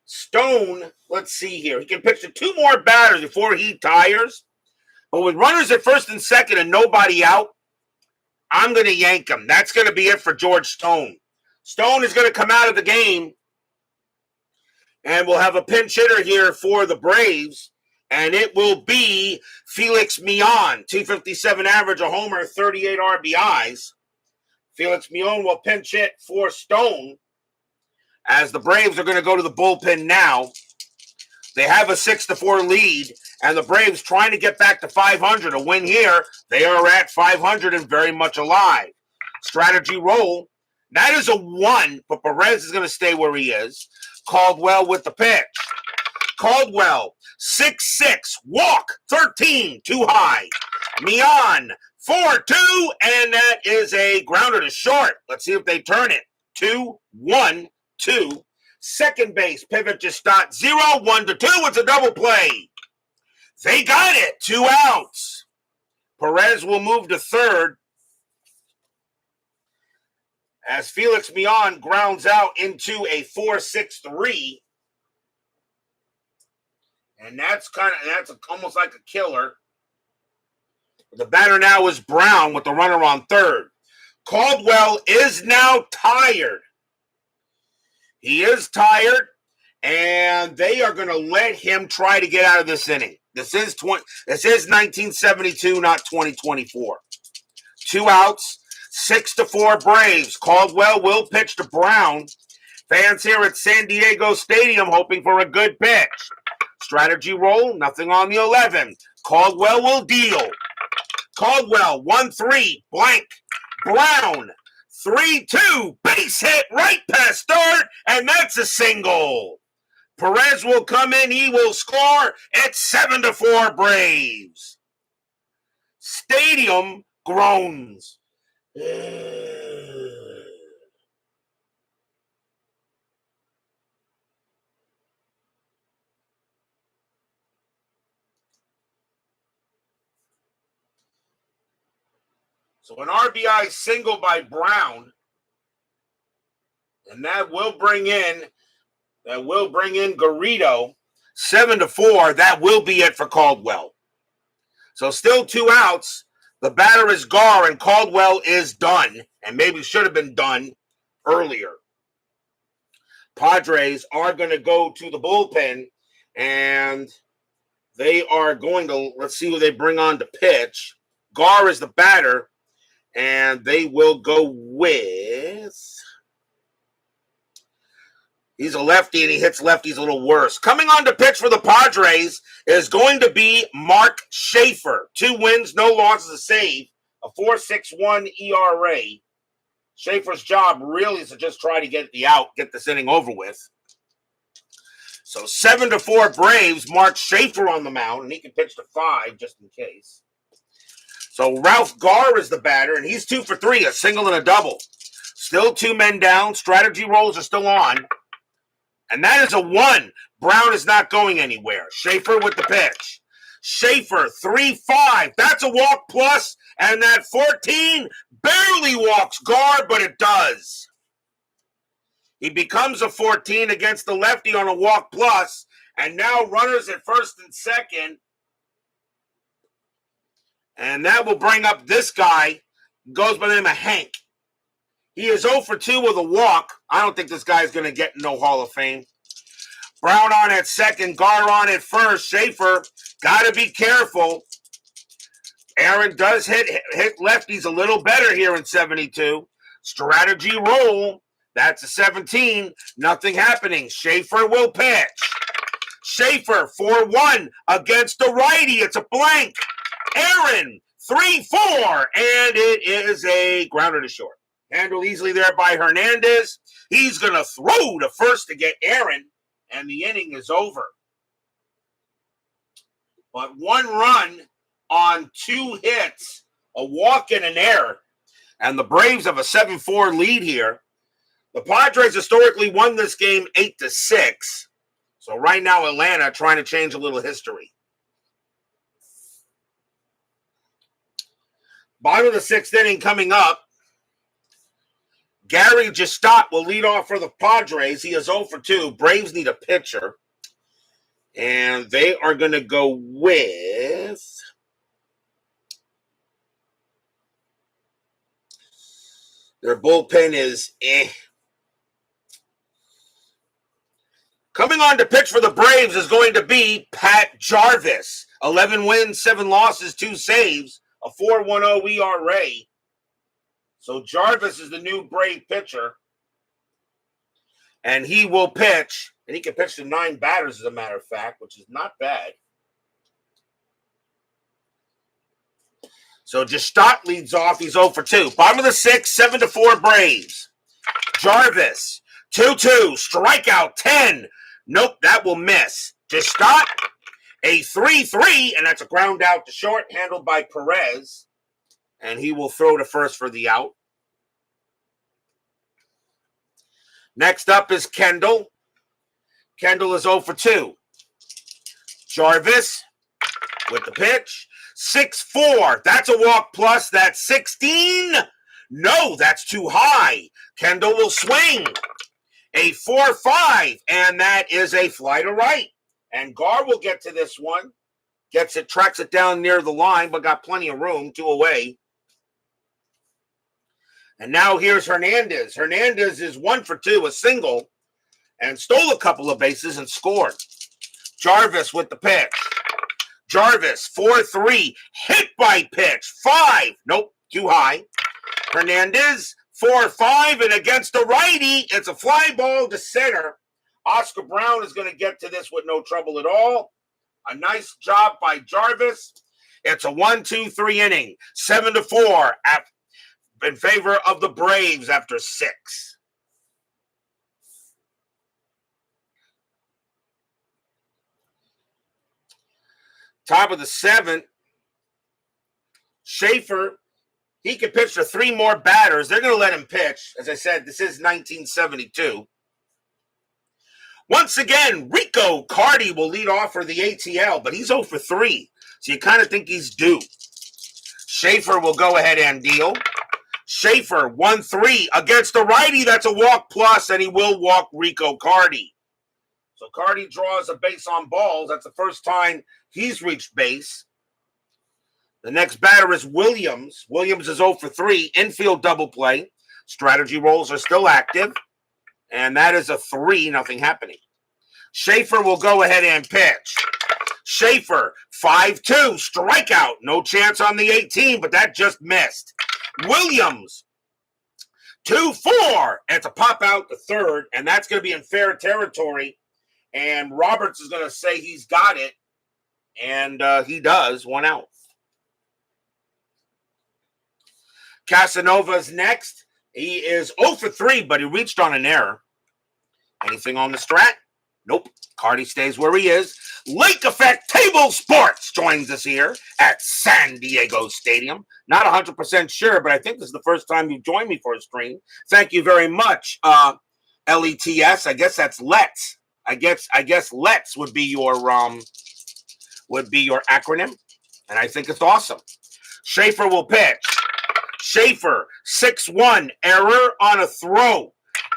Stone, let's see here. He can pitch to 2 more batters before he tires. But with runners at first and second and nobody out, I'm going to yank him. That's going to be it for George Stone. Stone is going to come out of the game. And we'll have a pinch hitter here for the Braves. And it will be Felix Millan. 257 average, a homer, 38 RBIs. Felix Millan will pinch hit for Stone. As the Braves are going to go to the bullpen now. They have a 6-4 lead. And the Braves trying to get back to 500. A win here. They are at 500 and very much alive. Strategy roll. That is a 1. But Perez is going to stay where he is. Caldwell with the pitch. Caldwell, 6-6, walk, 13, too high. Millan, 4-2, and that is a grounder to short. Let's see if they turn it. 2-1-2. Second base, pivot just stopped. 0-1-2. It's a double play. They got it. 2 outs. Perez will move to third. As Felix Millan grounds out into a 4-6-3. And that's almost like a killer. The batter now is Brown with the runner on third. Caldwell is now tired. He is tired, and they are going to let him try to get out of this inning. This is 1972, not 2024. 2 outs. 6-4 Braves. Caldwell will pitch to Brown. Fans here at San Diego Stadium hoping for a good pitch. Strategy roll, nothing on the 11. Caldwell will deal. Caldwell, 1-3, blank. Brown, 3-2, base hit right past third, and that's a single. Perez will come in, he will score. It's 7-4 Braves. Stadium groans. So an RBI single by Brown, and that will bring in Garrido. 7-4. That will be it for Caldwell. So still 2 outs. The batter is Gar, and Caldwell is done, and maybe should have been done earlier. Padres are going to go to the bullpen, and they are going to, let's see who they bring on to pitch. Gar is the batter, and they will go with, he's a lefty, and he hits lefties a little worse. Coming on to pitch for the Padres is going to be Mark Schaefer. 2 wins, no losses, a save, a 4.61 ERA. Schaefer's job really is to just try to get the out, get this inning over with. So 7-4 Braves. Mark Schaefer on the mound, and he can pitch to 5 just in case. So Ralph Garr is the batter, and he's 2 for 3, a single and a double. Still 2 men down. Strategy rolls are still on. And that is a 1. Brown is not going anywhere. Schaefer with the pitch. Schaefer, 3-5. That's a walk plus, and that 14 barely walks Garr, but it does. He becomes a 14 against the lefty on a walk plus, and now runners at first and second. And that will bring up this guy, goes by the name of Hank. He is 0 for 2 with a walk. I don't think this guy is going to get no Hall of Fame. Brown on at second, Garr on at first. Schaefer, got to be careful. Aaron does hit lefties a little better here in 72. Strategy roll. That's a 17. Nothing happening. Schaefer will pitch. Schaefer, 4-1 against the righty. It's a blank. Aaron, 3-4. And it is a grounder to short. Handled easily there by Hernandez. He's going to throw to first to get Aaron. And the inning is over. But 1 run on 2 hits, a walk and an error. And the Braves have a 7-4 lead here. The Padres historically won this game 8-6. So right now Atlanta trying to change a little history. Bottom of the 6th inning coming up. Gary Gestott will lead off for the Padres. He is 0 for 2. Braves need a pitcher. And they are going to go with their bullpen is Coming on to pitch for the Braves is going to be Pat Jarvis. 11 wins, 7 losses, 2 saves, a 4.10 ERA. So Jarvis is the new Brave pitcher. And he will pitch. And he can pitch to 9 batters, as a matter of fact, which is not bad. So Gestott leads off. He's 0 for 2. Bottom of the 6th, 7-4 Braves. Jarvis, 2-2. Strikeout, 10. Nope, that will miss. Gestott, a 3-3, and that's a ground out to short, handled by Perez. And he will throw to first for the out. Next up is Kendall. Kendall is 0 for 2. Jarvis with the pitch. 6-4. That's a walk plus. That's 16. No, that's too high. Kendall will swing. A 4-5. And that is a fly to right. And Garr will get to this one. Gets it, tracks it down near the line, but got plenty of room. 2 away. And now here's Hernandez. Hernandez is 1 for 2, a single, and stole a couple of bases and scored. Jarvis with the pitch. Jarvis, 4-3, hit by pitch, 5. Nope, too high. Hernandez, 4-5, and against the righty, it's a fly ball to center. Oscar Brown is going to get to this with no trouble at all. A nice job by Jarvis. It's a 1-2-3 inning, 7-4 in favor of the Braves after 6. Top of the 7th, Schaefer, he can pitch to 3 more batters. They're going to let him pitch. As I said, this is 1972. Once again, Rico Carty will lead off for the ATL, but he's 0 for 3. So you kind of think he's due. Schaefer will go ahead and deal. Schaefer, 1-3 against the righty. That's a walk plus, and he will walk Rico Carty. So Carty draws a base on balls. That's the first time he's reached base. The next batter is Williams. Williams is 0 for 3. Infield double play. Strategy rolls are still active. And that is a 3, nothing happening. Schaefer will go ahead and pitch. Schaefer, 5-2, strikeout. No chance on the 18, but that just missed. Williams, 2-4. It's a pop out to third, and that's going to be in fair territory. And Roberts is going to say he's got it, and he does. 1 out. Casanova's next. He is 0 for 3, but he reached on an error. Anything on the strat? Nope. Cardi stays where he is. Lake Effect Table Sports joins us here at San Diego Stadium. Not 100% sure, but I think this is the first time you've joined me for a stream. Thank you very much, LETS. I guess that's Let's. I guess Let's would be your acronym, and I think it's awesome. Schaefer will pitch. Schaefer 6-1 error on a throw.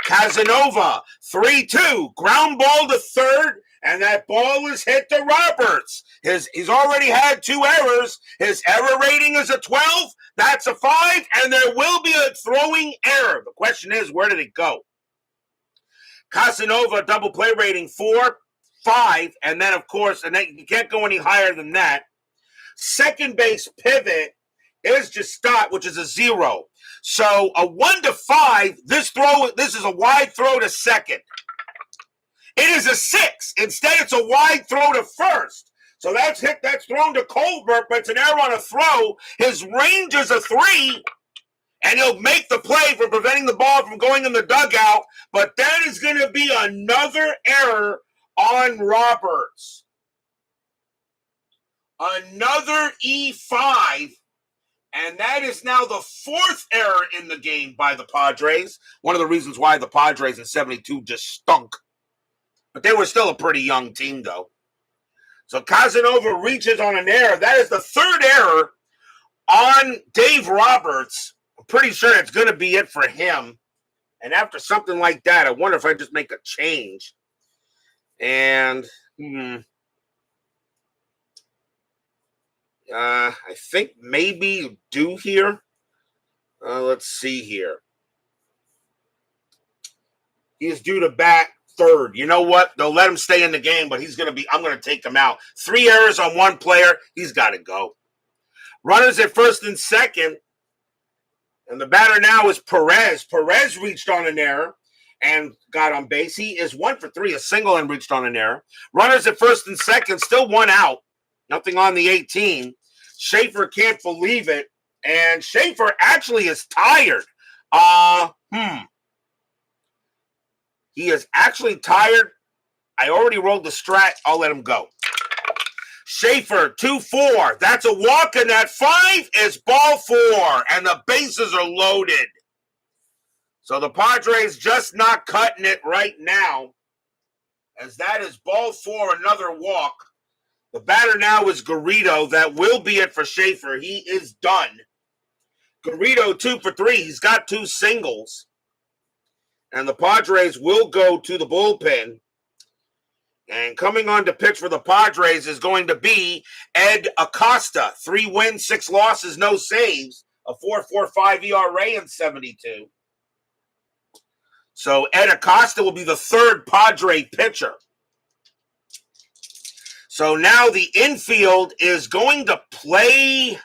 Casanova 3-2 ground ball to third, and that ball is hit to Roberts. He's already had 2 errors. His error rating is a 12. That's a 5, and there will be a throwing error. The question is, where did it go? Casanova double play rating 4, 5, and then of course, and then you can't go any higher than that. Second base pivot is Justot, which is a 0. So a 1 to 5. This is a wide throw to second. It is a 6. Instead, it's a wide throw to first. So that's thrown to Colbert, but it's an error on a throw. His range is a 3, and he'll make the play for preventing the ball from going in the dugout. But that is going to be another error on Roberts. Another E5. And that is now the 4th error in the game by the Padres. One of the reasons why the Padres in 72 just stunk. But they were still a pretty young team, though. So Casanova reaches on an error. That is the 3rd error on Dave Roberts. I'm pretty sure it's going to be it for him. And after something like that, I wonder if I just make a change. And, I think maybe you do here. Let's see here. He's due to bat 3rd. You know what? They'll let him stay in the game, but I'm going to take him out. 3 errors on 1 player. He's got to go. Runners at first and second. And the batter now is Perez. Perez reached on an error and got on base. He is 1 for 3, a single, and reached on an error. Runners at first and second, still 1 out. Nothing on the 18. Schaefer can't believe it. And Schaefer actually is tired. He is actually tired. I already rolled the strat. I'll let him go. Schaefer, 2-4. That's a walk, and that 5 is ball 4. And the bases are loaded. So the Padres just not cutting it right now. As that is ball 4, another walk. The batter now is Garrido. That will be it for Schaefer. He is done. Garrido 2 for 3. He's got 2 singles. And the Padres will go to the bullpen. And coming on to pitch for the Padres is going to be Ed Acosta. 3 wins, 6 losses, no saves. A 4.45 ERA in 72. So Ed Acosta will be the 3rd Padre pitcher. So now the infield is going to play.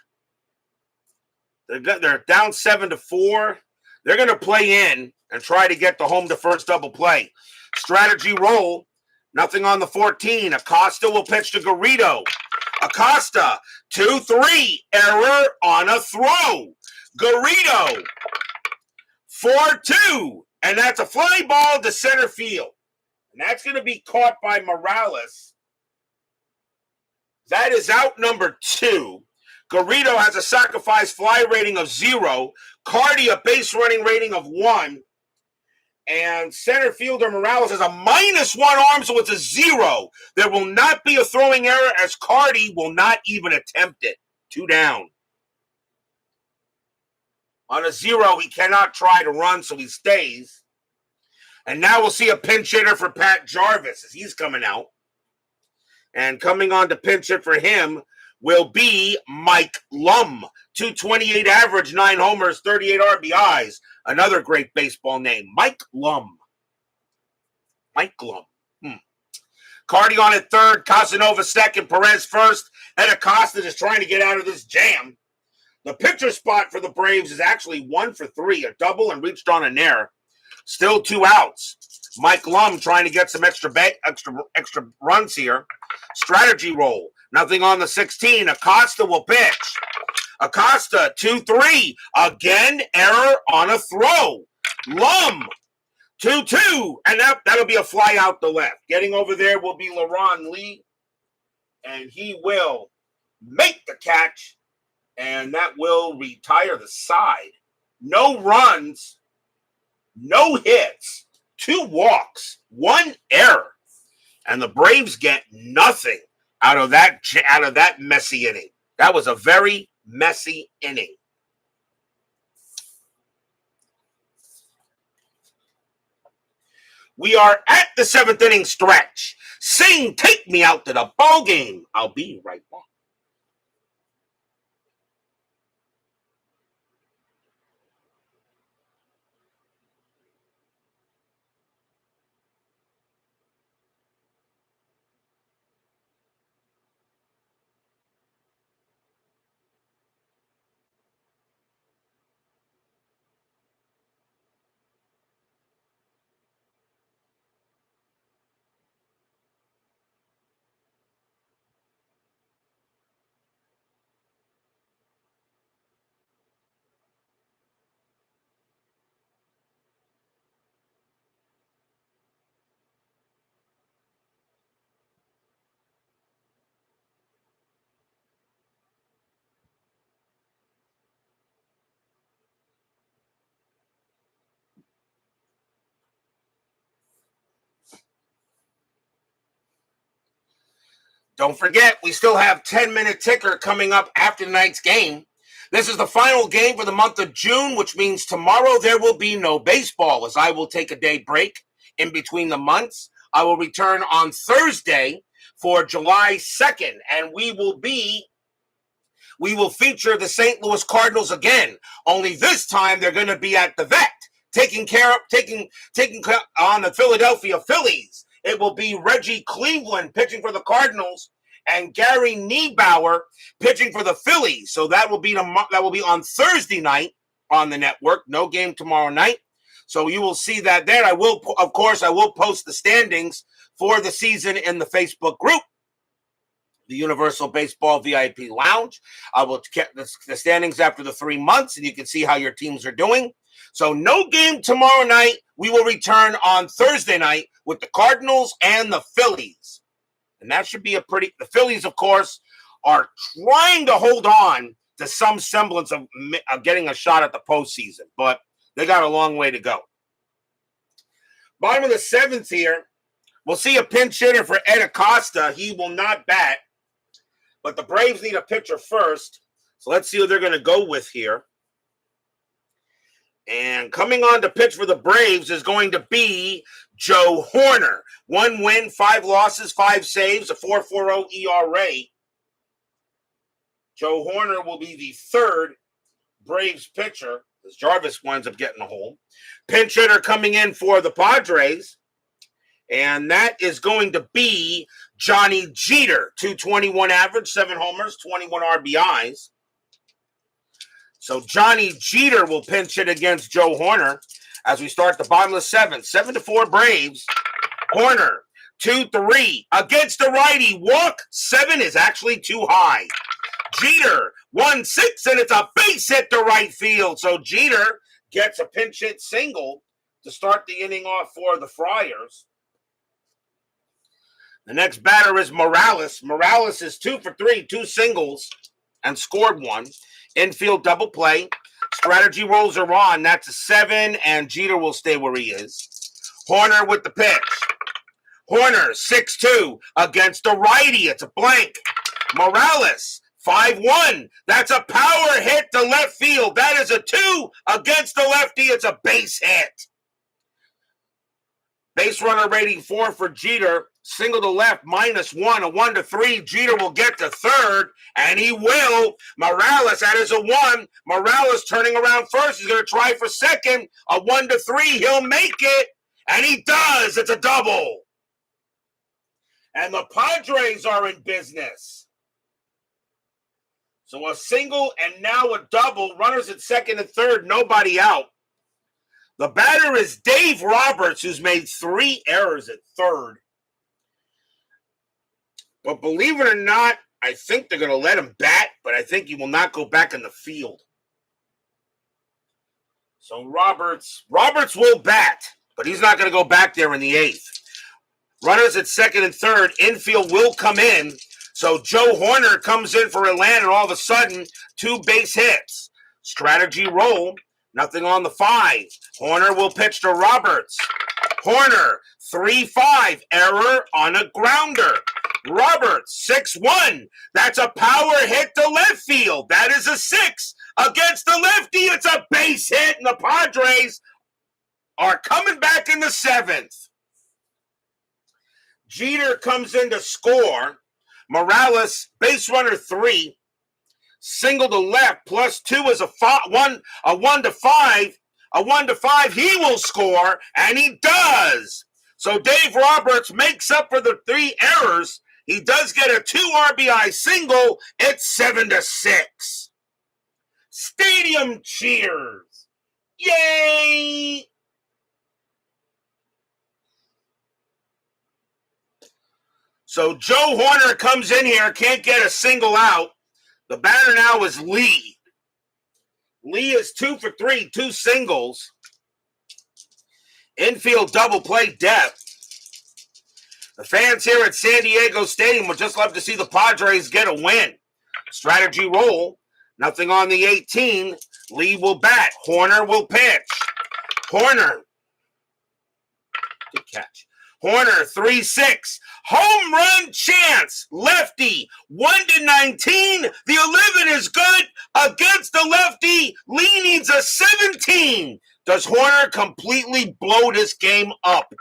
They're down 7-4. They're going to play in and try to get the home to first double play. Strategy roll. Nothing on the 14. Acosta will pitch to Garrido. Acosta, 2-3. Error on a throw. Garrido, 4-2. And that's a fly ball to center field. And that's going to be caught by Morales. That is out number 2. Garrido has a sacrifice fly rating of 0. Cardi a base running rating of 1. And center fielder Morales has a -1 arm, so it's a 0. There will not be a throwing error as Cardi will not even attempt it. 2 down. On a 0, he cannot try to run, so he stays. And now we'll see a pinch hitter for Pat Jarvis as he's coming out. And coming on to pinch hit for him will be Mike Lum. 228 average, 9 homers, 38 RBIs. Another great baseball name, Mike Lum. Mike Lum. Cardi on at 3rd, Casanova 2nd, Perez 1st. Ed Acosta is trying to get out of this jam. The pitcher spot for the Braves is actually 1 for 3, a double and reached on an error. Still 2 outs. Mike Lum trying to get some extra runs here. Strategy roll. Nothing on the 16. Acosta will pitch. Acosta, 2-3. Again, error on a throw. Lum, 2-2, and that'll be a fly out the left. Getting over there will be LaRon Lee, and he will make the catch, and that will retire the side. No runs, no hits, 2 walks, 1 error, and the Braves get nothing out of that messy inning. That was a very messy inning. We are at the 7th inning stretch. Sing, take me out to the ball game. I'll be right back. Don't forget, we still have 10-minute ticker coming up after tonight's game. This is the final game for the month of June, which means tomorrow there will be no baseball, as I will take a day break in between the months. I will return on Thursday for July 2nd, and we will feature the St. Louis Cardinals again. Only this time they're going to be at the vet, taking on the Philadelphia Phillies. It will be Reggie Cleveland pitching for the Cardinals and Gary Niebauer pitching for the Phillies. So that will be on Thursday night on the network. No game tomorrow night. So you will see that there. I will post the standings for the season in the Facebook group, the Universal Baseball VIP Lounge. I will get the standings after the 3 months, and you can see how your teams are doing. So no game tomorrow night. We will return on Thursday night with the Cardinals and the Phillies. And that should be the Phillies, of course, are trying to hold on to some semblance of getting a shot at the postseason, but they got a long way to go. Bottom of the 7th here, we'll see a pinch hitter for Ed Acosta. He will not bat, but the Braves need a pitcher first. So let's see who they're going to go with here. And coming on to pitch for the Braves is going to be Joe Hoerner. 1 win, 5 losses, 5 saves, a 4.40 ERA. Joe Hoerner will be the 3rd Braves pitcher, as Jarvis winds up getting a home. Pinch hitter coming in for the Padres, and that is going to be Johnny Jeter. 221 average, 7 homers, 21 RBIs. So Johnny Jeter will pinch hit against Joe Hoerner as we start the bottom of the 7th. 7-4 Braves. Hoerner, 2-3 against the righty. Walk, 7 is actually too high. Jeter, 1-6, and it's a base hit to right field. So Jeter gets a pinch hit single to start the inning off for the Friars. The next batter is Morales. Morales is 2 for 3, 2 singles, and scored 1. Infield double play. Strategy rolls are on. That's a 7, and Jeter will stay where he is. Hoerner with the pitch. Hoerner, 6-2 against the righty. It's a blank. Morales, 5-1. That's a power hit to left field. That is a 2 against the lefty. It's a base hit. Base runner rating 4 for Jeter. Single to left, -1, a 1-3. Jeter will get to 3rd, and he will. Morales, that is a 1. Morales turning around first. He's going to try for 2nd. A 1-3. He'll make it, and he does. It's a double. And the Padres are in business. So a single and now a double. Runners at 2nd and 3rd, nobody out. The batter is Dave Roberts, who's made 3 errors at 3rd. But believe it or not, I think they're going to let him bat, but I think he will not go back in the field. So Roberts will bat, but he's not going to go back there in the 8th. Runners at second and third. Infield will come in. So Joe Horner comes in for Atlanta, and all of a sudden, 2 base hits. Strategy roll. Nothing on the 5. Horner will pitch to Roberts. Horner, 3-5. Error on a grounder. Roberts, 6-1. That's a power hit to left field. That is a 6 against the lefty. It's a base hit, and the Padres are coming back in the 7th. Jeter comes in to score. Morales, base runner 3. Single to left, +2 is a 1 to 5. A 1 to 5, he will score, and he does. So Dave Roberts makes up for the 3 errors. He does get a 2 RBI single. It's 7-6. Stadium cheers. Yay! So Joe Horner comes in here, can't get a single out. The batter now is Lee. Lee is 2 for 3, 2 singles. Infield double play depth. The fans here at San Diego Stadium would just love to see the Padres get a win. Strategy roll. Nothing on the 18. Lee will bat. Horner will pitch. Horner. Good catch. Horner, 3-6. Home run chance. Lefty, 1-19. The 11 is good against the lefty. Lee needs a 17. Does Horner completely blow this game up?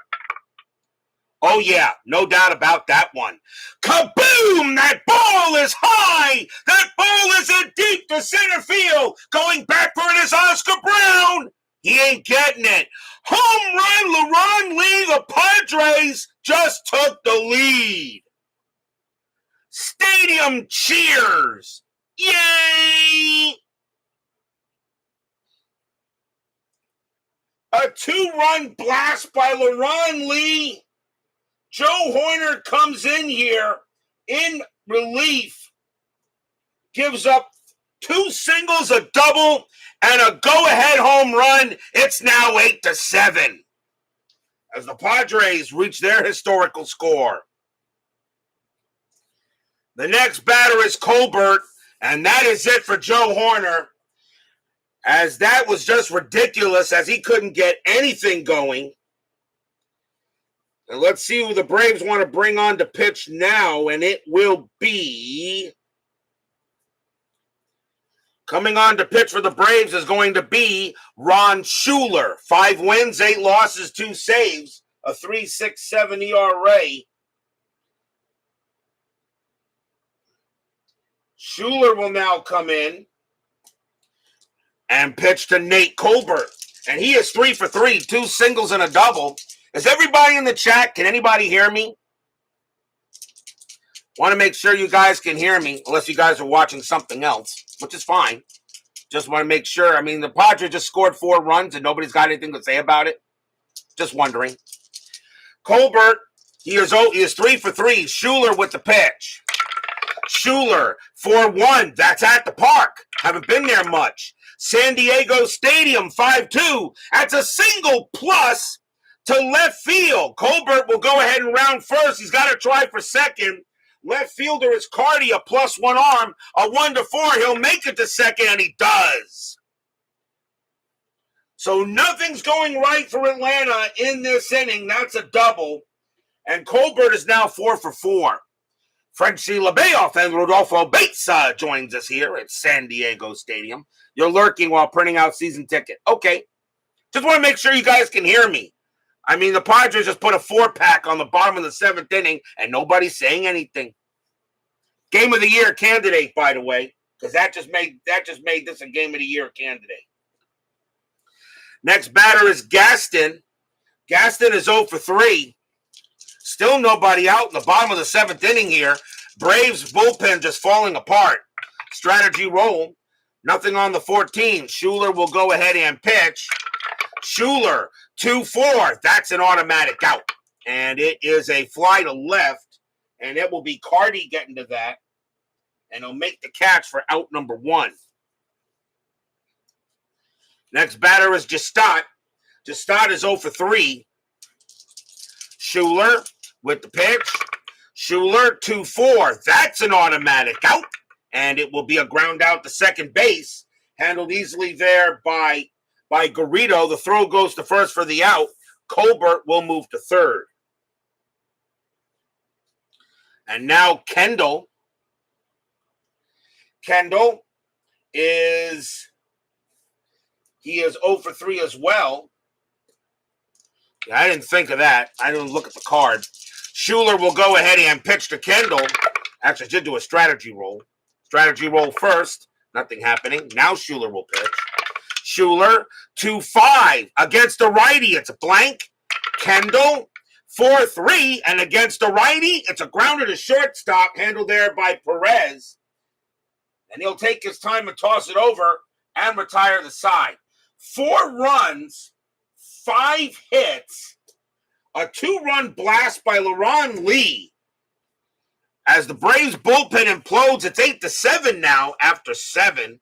Oh, yeah, no doubt about that one. Kaboom! That ball is high. That ball is in deep to center field. Going back for it is Oscar Brown. He ain't getting it. Home run, LeRon Lee. The Padres just took the lead. Stadium cheers. Yay! A 2-run blast by LeRon Lee. Joe Horner comes in here in relief. Gives up 2 singles, a double, and a go-ahead home run. It's now 8-7 as the Padres reach their historical score. The next batter is Colbert, and that is it for Joe Horner, as that was just ridiculous as he couldn't get anything going. And let's see who the Braves want to bring on to pitch now, and it will be... Coming on to pitch for the Braves is going to be Ron Schuler. 5 wins, 8 losses, 2 saves, a 3.67 ERA. Schuler will now come in and pitch to Nate Colbert. And he is 3 for 3, 2 singles and a double. Is everybody in the chat? Can anybody hear me? Want to make sure you guys can hear me, unless you guys are watching something else, which is fine. Just want to make sure. I mean, the Padres just scored 4 runs and nobody's got anything to say about it. Just wondering. Colbert, he is 3 for 3. Schuler with the pitch. Schuler, 4-1. That's at the park. Haven't been there much. San Diego Stadium, 5-2. That's a single plus to left field. Colbert will go ahead and round first. He's got to try for second. Left fielder is Cardi, a +1 arm, a 1-4. He'll make it to second, and he does. So nothing's going right for Atlanta in this inning. That's a double. And Colbert is now 4 for 4. Frenchie LeBayoff and Rodolfo Bates joins us here at San Diego Stadium. You're lurking while printing out season ticket. Okay. Just want to make sure you guys can hear me. I mean, the Padres just put a 4-pack on the bottom of the 7th inning, and nobody's saying anything. Game of the year candidate, by the way, because that just made this a game of the year candidate. Next batter is Gaston. Gaston is 0 for 3. Still nobody out in the bottom of the 7th inning here. Braves bullpen just falling apart. Strategy roll. Nothing on the 14. Schuler will go ahead and pitch. Schuler, 2-4. That's an automatic out. And it is a fly to left. And it will be Cardi getting to that. And he'll make the catch for out number 1. Next batter is Gestat. Gestat is 0 for 3. Schuler with the pitch. Schuler 2-4. That's an automatic out. And it will be a ground out to second base. Handled easily there by Garrido. The throw goes to first for the out. Colbert will move to third. And now Kendall. Kendall is 0 for 3 as well. I didn't think of that. I didn't look at the card. Schuler will go ahead and pitch to Kendall. Actually, did do a strategy roll. Strategy roll first. Nothing happening. Now Schuler will pitch. Schuler 2-5 against the righty. It's a blank. Kendall 4-3, and against the righty, it's a grounder to shortstop, handled there by Perez. And he'll take his time and toss it over and retire the side. 4 runs, 5 hits, a 2-run blast by LaRon Lee. As the Braves bullpen implodes, it's 8-7 now after 7.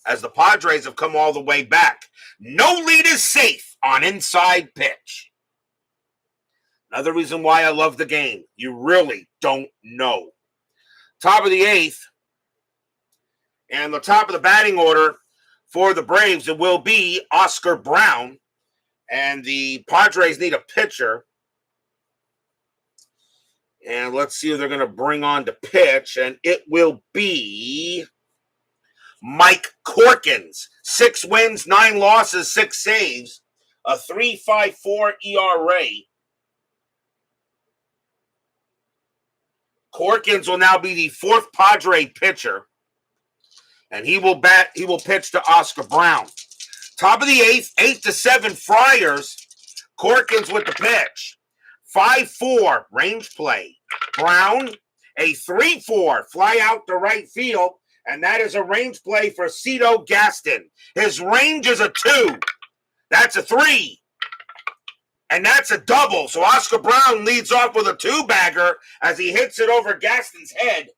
As the Padres have come all the way back. No lead is safe on inside pitch. Another reason why I love the game. You really don't know. Top of the 8th. And the top of the batting order for the Braves, it will be Oscar Brown. And the Padres need a pitcher. And let's see who they're going to bring on to pitch. And it will be Mike Corkins. 6 wins, 9 losses, 6 saves. A 3.54 ERA. Corkins will now be the 4th Padre pitcher. And he will pitch to Oscar Brown. Top of the 8th, 8-7 Friars. Corkins with the pitch. 5-4 range play. Brown, a 3-4 fly out to right field. And that is a range play for Cito Gaston. His range is a 2. That's a 3. And that's a double. So Oscar Brown leads off with a 2-bagger as he hits it over Gaston's head.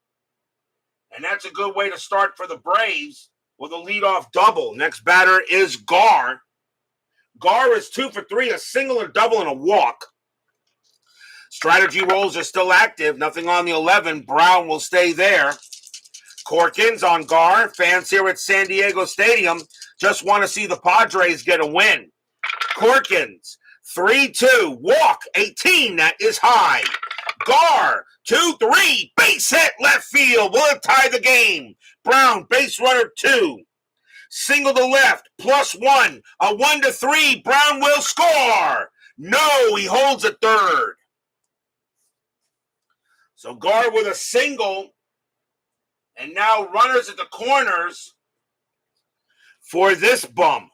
And that's a good way to start for the Braves with a leadoff double. Next batter is Gar. Gar is 2 for 3, a single, a double, and a walk. Strategy rolls are still active. Nothing on the 11. Brown will stay there. Corkins on Gar. Fans here at San Diego Stadium just want to see the Padres get a win. Corkins, 3-2, walk, 18, that is high. Gar, 2-3, base hit left field, will tie the game. Brown, base runner 2. Single to left, +1, a 1-3, Brown will score. No, he holds at third. So Gar with a single, and now runners at the corners for this bum.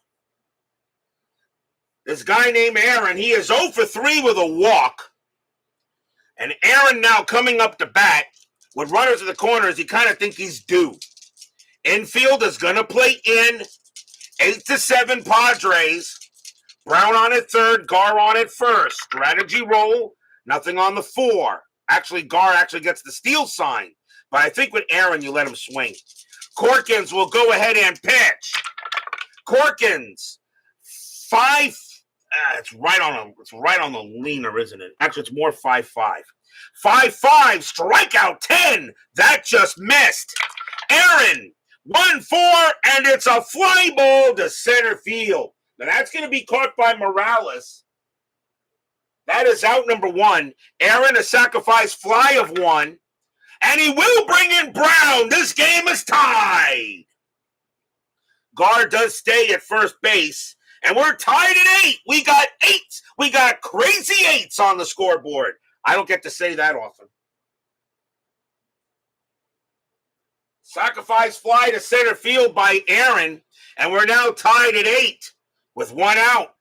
This guy named Aaron, he is 0 for 3 with a walk. And Aaron now coming up to bat with runners at the corners, he kind of thinks he's due. Infield is going to play in. 8-7 Padres. Brown on at third, Gar on at first. Strategy roll, nothing on the 4. Actually, Gar actually gets the steal sign. But I think with Aaron, you let him swing. Corkins will go ahead and pitch. Corkins, 5. It's right on the leaner, isn't it? Actually, it's more 5-5. 5-5, strikeout 10. That just missed. Aaron, 1-4, and it's a fly ball to center field. Now that's going to be caught by Morales. That is out number 1. Aaron, a sacrifice fly of 1. And he will bring in Brown. This game is tied. Gar does stay at first base. And we're tied at 8. We got 8. We got crazy 8s on the scoreboard. I don't get to say that often. Sacrifice fly to center field by Aaron. And we're now tied at 8 with 1 out.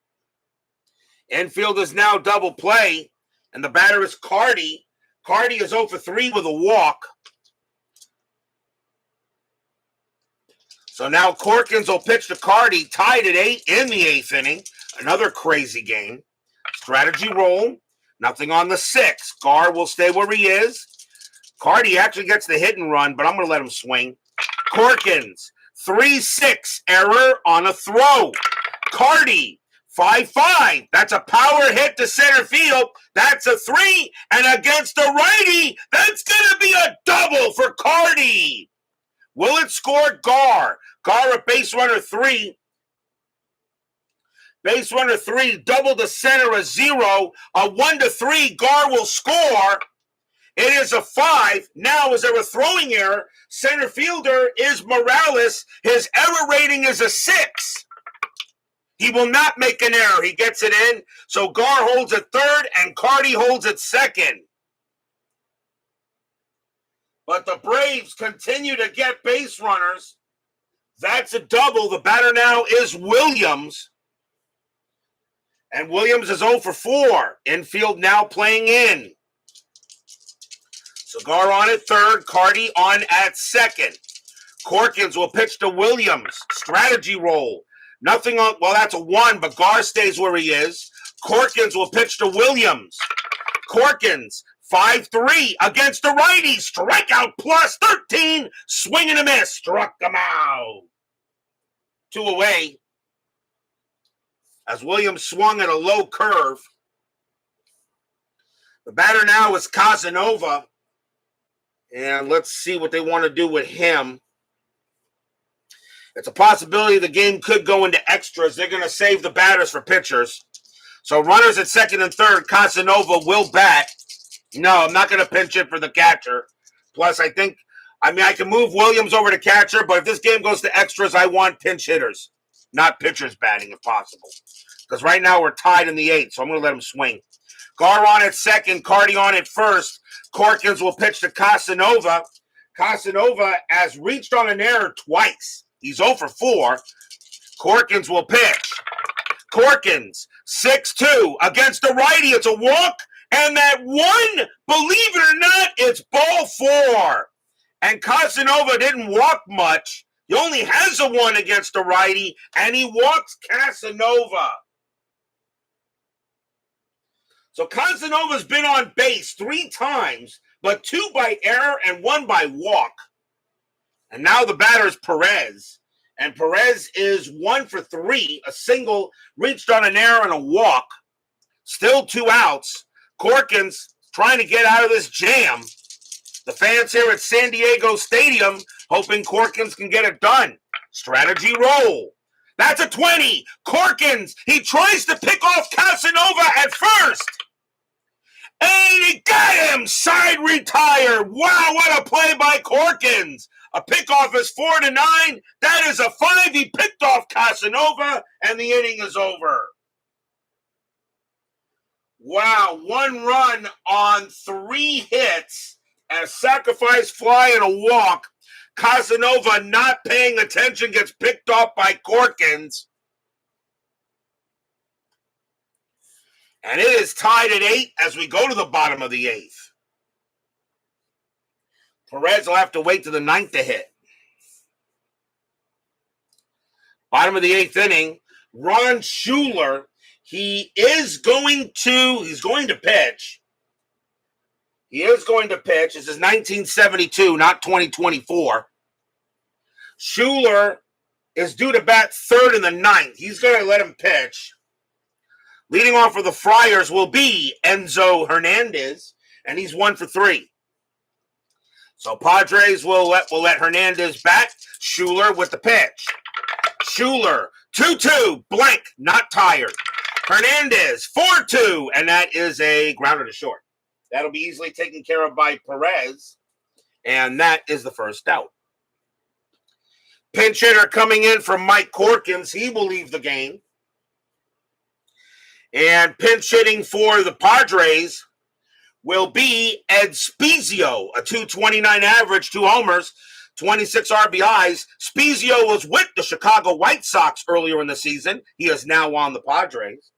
Infield is now double play. And the batter is Cardi. Cardi is 0 for 3 with a walk. So now Corkins will pitch to Cardi, tied at 8 in the 8th inning. Another crazy game. Strategy roll. Nothing on the 6. Gar will stay where he is. Cardi actually gets the hit and run, but I'm going to let him swing. Corkins, 3-6, error on a throw. Cardi, 5-5. That's a power hit to center field. That's a 3. And against the righty, that's going to be a double for Cardi. Will it score Gar? Gar at base runner 3. Base runner 3, double to center, a 0. A 1-3, Gar will score. It is a 5. Now, is there a throwing error? Center fielder is Morales. His error rating is a 6. He will not make an error. He gets it in. So Gar holds at third and Cardi holds at second. But the Braves continue to get base runners. That's a double. The batter now is Williams. And Williams is 0 for 4. Infield now playing in. Cigar on at third, Cardi on at second. Corkins will pitch to Williams. Strategy roll. Nothing on, well, that's a 1, but Gar stays where he is. Corkins will pitch to Williams. Corkins, 5-3 against the righty. Strikeout plus 13. Swing and a miss. Struck him out. 2 away. As Williams swung at a low curve. The batter now is Casanova. And let's see what they want to do with him. It's a possibility the game could go into extras. They're going to save the batters for pitchers. So runners at second and third, Casanova will bat. No, I'm not going to pinch it for the catcher. Plus, I can move Williams over to catcher, but if this game goes to extras, I want pinch hitters, not pitchers batting if possible. Because right now we're tied in the 8th, so I'm going to let him swing. Gar on at second, Cardi on at first. Corkins will pitch to Casanova. Casanova has reached on an error twice. He's 0 for 4. Corkins will pitch. Corkins, 6-2 against the righty. It's a walk. And that 1, believe it or not, it's ball 4. And Casanova didn't walk much. He only has a 1 against the righty, and he walks Casanova. So Casanova's been on base 3 times, but 2 by error and 1 by walk. And now the batter is Perez. And Perez is 1 for 3, a single, reached on an error and a walk. Still 2 outs. Corkins trying to get out of this jam. The fans here at San Diego Stadium hoping Corkins can get it done. Strategy roll. That's a 20. Corkins, he tries to pick off Casanova at first. And he got him. Side retire. Wow, what a play by Corkins. A pickoff is 4-9. That is a 5. He picked off Casanova, and the inning is over. Wow, 1 run on 3 hits, and a sacrifice fly and a walk. Casanova, not paying attention, gets picked off by Corkins. And it is tied at 8 as we go to the bottom of the 8th. Perez will have to wait to the 9th to hit. Bottom of the 8th inning, Ron Schuler, he's going to pitch. He is going to pitch. This is 1972, not 2024. Schuler is due to bat 3rd in the 9th. He's going to let him pitch. Leading off for the Friars will be Enzo Hernandez, and he's 1 for 3. So Padres will let Hernandez bat. Schuler with the pitch. Schuler, 2-2, blank, not tired. Hernandez, 4-2, and that is a grounder to short. That'll be easily taken care of by Perez, and that is the first out. Pinch hitter coming in from Mike Corkins. He will leave the game. And pinch hitting for the Padres will be Ed Spezio, a .229 average, 2 homers, 26 RBIs. Spezio was with the Chicago White Sox earlier in the season. He is now on the Padres.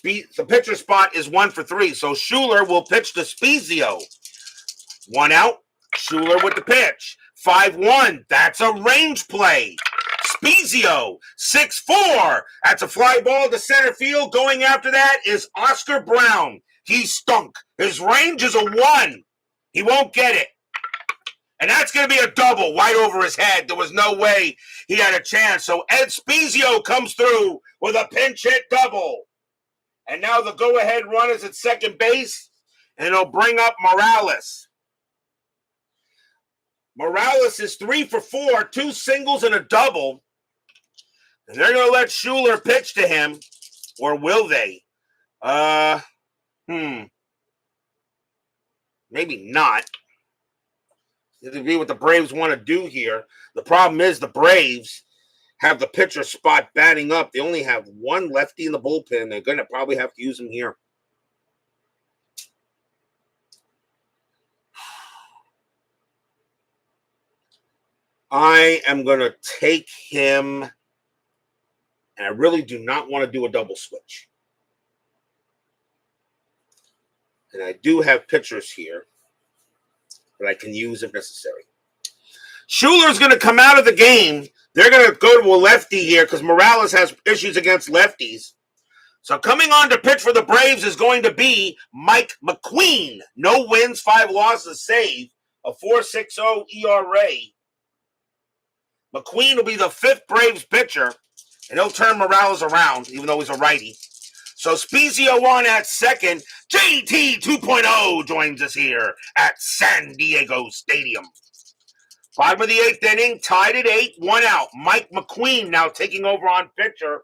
The pitcher spot is 1 for 3, so Schuler will pitch to Spezio. 1 out, Schuler with the pitch. 5-1, that's a range play. Spezio, 6-4. That's a fly ball to center field. Going after that is Oscar Brown. He stunk. His range is a 1. He won't get it. And that's going to be a double right over his head. There was no way he had a chance. So Ed Spezio comes through with a pinch hit double. And now the go-ahead run is at second base, and it'll bring up Morales. Morales is 3 for 4, 2 singles and a double. And they're going to let Schuler pitch to him, or will they? Maybe not. This would be what the Braves want to do here. The problem is the Braves have the pitcher spot batting up. They only have one lefty in the bullpen. They're going to probably have to use him here. I am going to take him, and I really do not want to do a double switch. And I do have pitchers here that I can use if necessary. Schuler's going to come out of the game. They're going to go to a lefty here because Morales has issues against lefties. So coming on to pitch for the Braves is going to be Mike McQueen. No wins, 5 losses, save, a 4.60 ERA. McQueen will be the 5th Braves pitcher, and he'll turn Morales around, even though he's a righty. So Spezio on at second. JT 2.0 joins us here at San Diego Stadium. Bottom of the 8th inning, tied at 8, 1 out. Mike McQueen now taking over on pitcher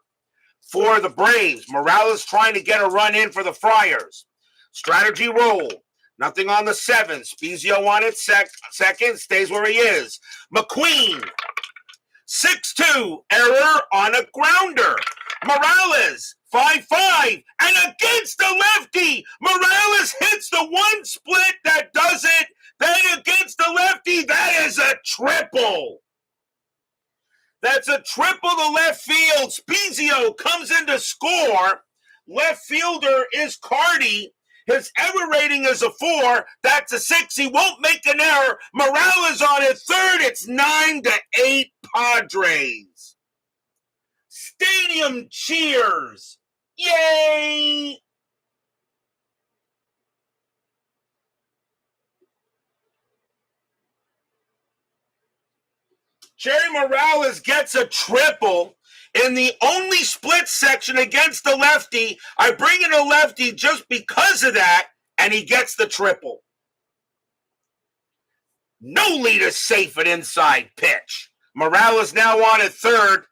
for the Braves. Morales trying to get a run in for the Friars. Strategy roll. Nothing on the 7th. Spezio on at second, stays where he is. McQueen, 6-2, error on a grounder. Morales, 5-5, and against the lefty. Morales hits the one split that does it. Then against the lefty, that is a triple. That's a triple to left field. Spezio comes in to score. Left fielder is Cardi. His error rating is a 4. That's a 6. He won't make an error. Morales on at third. It's 9-8 Padres. Stadium cheers. Yay! Jerry Morales gets a triple in the only split section against the lefty. I bring in a lefty just because of that, and he gets the triple. No lead is safe at inside pitch. Morales now on at third.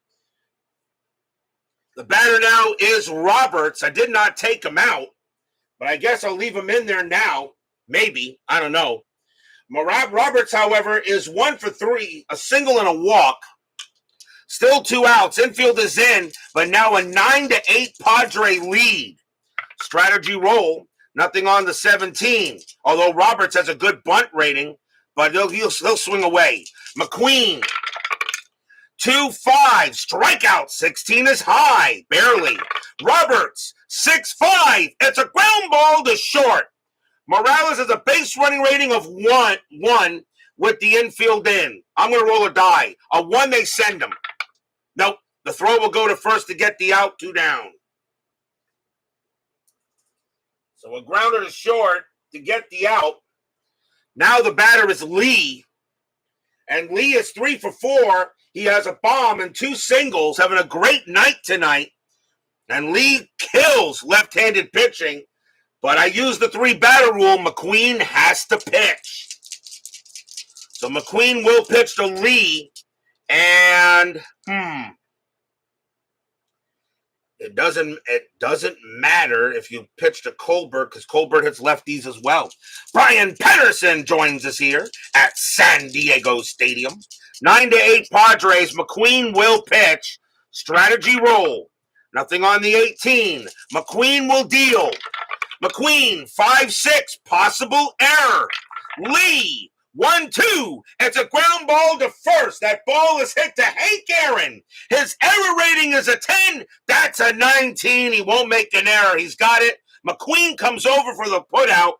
The batter now is Roberts. I did not take him out, but I guess I'll leave him in there now. Maybe. I don't know. Roberts, however, is 1 for 3, a single and a walk. Still 2 outs. Infield is in, but now a 9-8 Padre lead. Strategy roll. Nothing on the 17. Although Roberts has a good bunt rating, but he'll swing away. McQueen, 2-5. Strikeout. 16 is high. Barely. Roberts, 6-5. It's a ground ball to short. Morales has a base running rating of 1 with the infield in. I'm going to roll a die. A 1, they send him. Nope. The throw will go to first to get the out, 2 down. So a grounder to short to get the out. Now the batter is Lee. And Lee is 3 for 4. He has a bomb and 2 singles, having a great night tonight. And Lee kills left-handed pitching. But I use the 3-batter rule. McQueen has to pitch. So McQueen will pitch to Lee. And, It doesn't matter if you pitch to Colbert because Colbert hits lefties as well. Brian Patterson joins us here at San Diego Stadium. 9-8 Padres. McQueen will pitch. Strategy roll. Nothing on the 18. McQueen will deal. McQueen, 5-6, possible error. Lee, 1-2. It's a ground ball to first. That ball is hit to Hank Aaron. His error rating is a 10. That's a 19. He won't make an error. He's got it. McQueen comes over for the putout,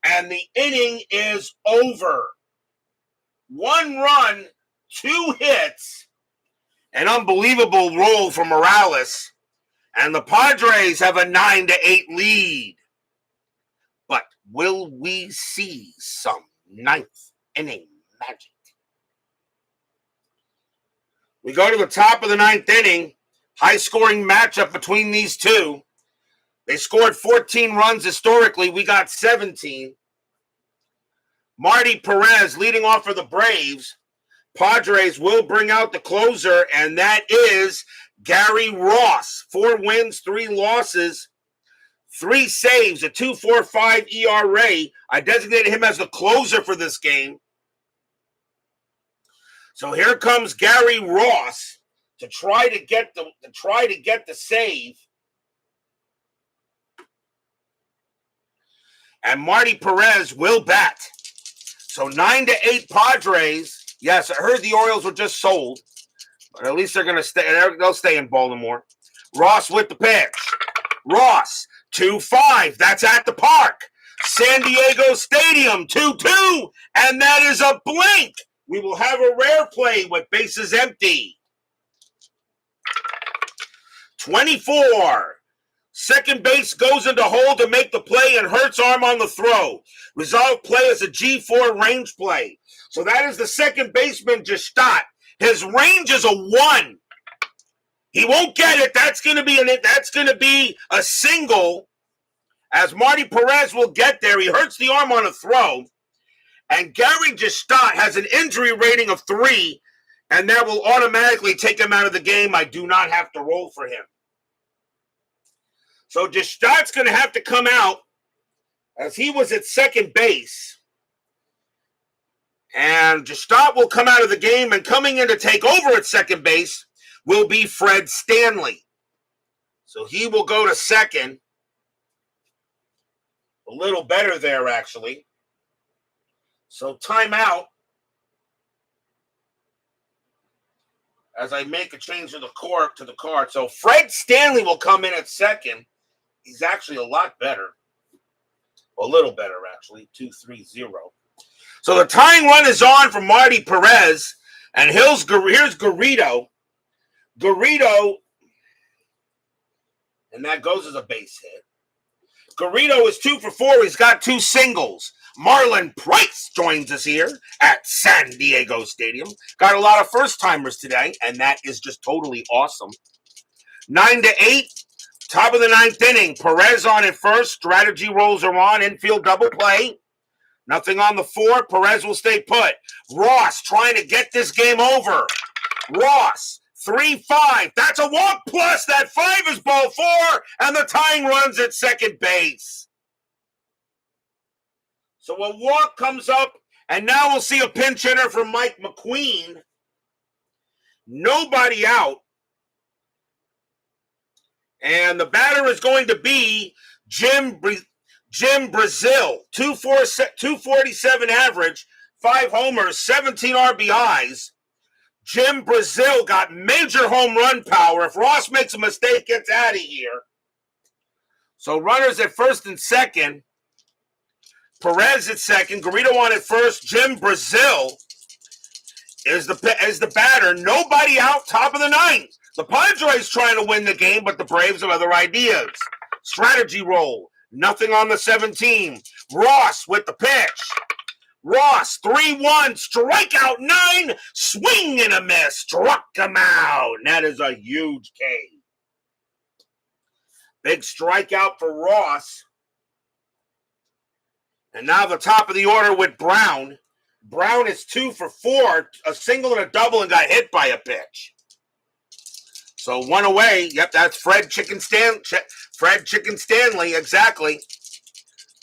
and the inning is over. 1 run, 2 hits. An unbelievable roll for Morales. And the Padres have a 9-8 lead. But will we see some 9th inning Magic. We go to the top of the ninth inning. High-scoring matchup between these two. They scored 14 runs historically. We got 17. Marty Perez leading off for the Braves. Padres will bring out the closer, and that is Gary Ross. 4 wins, 3 losses, 3 saves, a 2.45 ERA. I designated him as the closer for this game. So here comes Gary Ross to try to get the save. And Marty Perez will bat. So 9-8 Padres. Yes, I heard the Orioles were just sold, but at least they're going to stay. They'll stay in Baltimore. Ross with the pitch. Ross 2-5. That's at the park. San Diego Stadium 2-2, and that is a blink. We will have a rare play with bases empty. 24. Second base goes into hold to make the play and Hurts arm on the throw. Resolve play is a G4 range play. So that is the second baseman, Gestott. His range is a 1. He won't get it. That's going to be a single. As Marty Perez will get there, he hurts the arm on a throw. And Gary Gestott has an injury rating of 3, and that will automatically take him out of the game. I do not have to roll for him. So Gestott's going to have to come out as he was at second base. And Gestott will come out of the game, and coming in to take over at second base will be Fred Stanley. So he will go to second. A little better there, actually. So timeout as I make a change to the card. So Fred Stanley will come in at second. He's actually a lot better. A little better, actually. 2-3-0. So the tying run is on for Marty Perez. And here's Garrido. Garrido, and that goes as a base hit. Garrido is 2 for 4. He's got 2 singles. Marlon Price joins us here at San Diego Stadium. Got a lot of first-timers today, and that is just totally awesome. 9-8, top of the ninth inning. Perez on at first. Strategy rolls are on. Infield double play. Nothing on the 4. Perez will stay put. Ross trying to get this game over. Ross, 3-5. That's a walk plus. That 5 is ball 4, and the tying run's at second base. So a walk comes up, and now we'll see a pinch hitter from Mike McQueen. Nobody out. And the batter is going to be Jim Brazil. 247 average, 5 homers, 17 RBIs. Jim Brazil got major home run power. If Ross makes a mistake, gets out of here. So runners at first and second. Perez at second. Garrido on at first. Jim Brazil is the batter. Nobody out, top of the ninth. The Padres trying to win the game, but the Braves have other ideas. Strategy roll. Nothing on the 17. Ross with the pitch. Ross, 3-1, strikeout 9, swing and a miss, struck him out. And that is a huge K. Big strikeout for Ross. And now the top of the order with Brown. Brown is 2 for 4, a single and a double, and got hit by a pitch. So 1 away. Yep, that's Fred Chicken Stanley, exactly.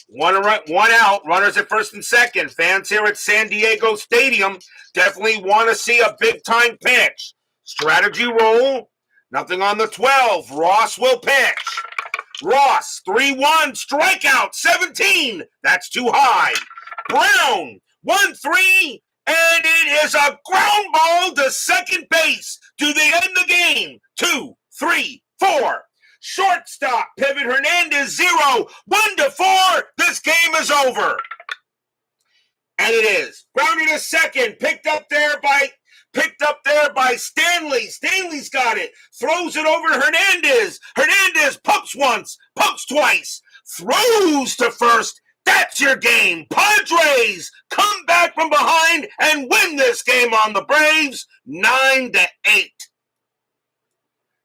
One out, runners at first and second. Fans here at San Diego Stadium definitely want to see a big-time pitch. Strategy roll, nothing on the 12. Ross will pitch. Ross, 3-1, strikeout, 17. That's too high. Brown, 1-3, and it is a ground ball to second base. Do they end the game? 2, 3, 4. Shortstop, Pivot Hernandez, 0. 1-4. This game is over. And it is. Grounded to second. Picked up there by Stanley. Stanley's got it. Throws it over to Hernandez. Hernandez pokes once, pokes twice. Throws to first. That's your game. Padres come back from behind and win this game on the Braves 9-8.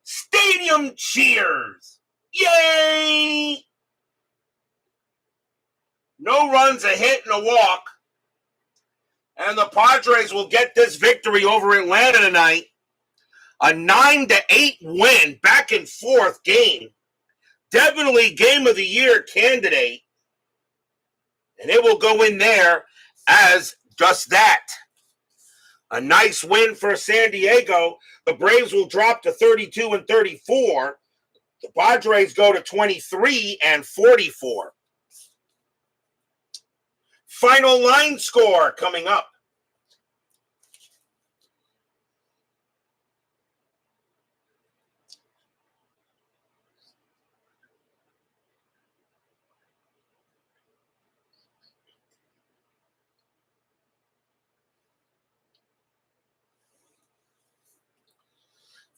Stadium cheers. Yay! No runs, a hit, and a walk. And the Padres will get this victory over Atlanta tonight. A 9-8 win, back and forth game. Definitely game of the year candidate. And it will go in there as just that. A nice win for San Diego. The Braves will drop to 32-34. The Padres go to 23-44. Final line score coming up.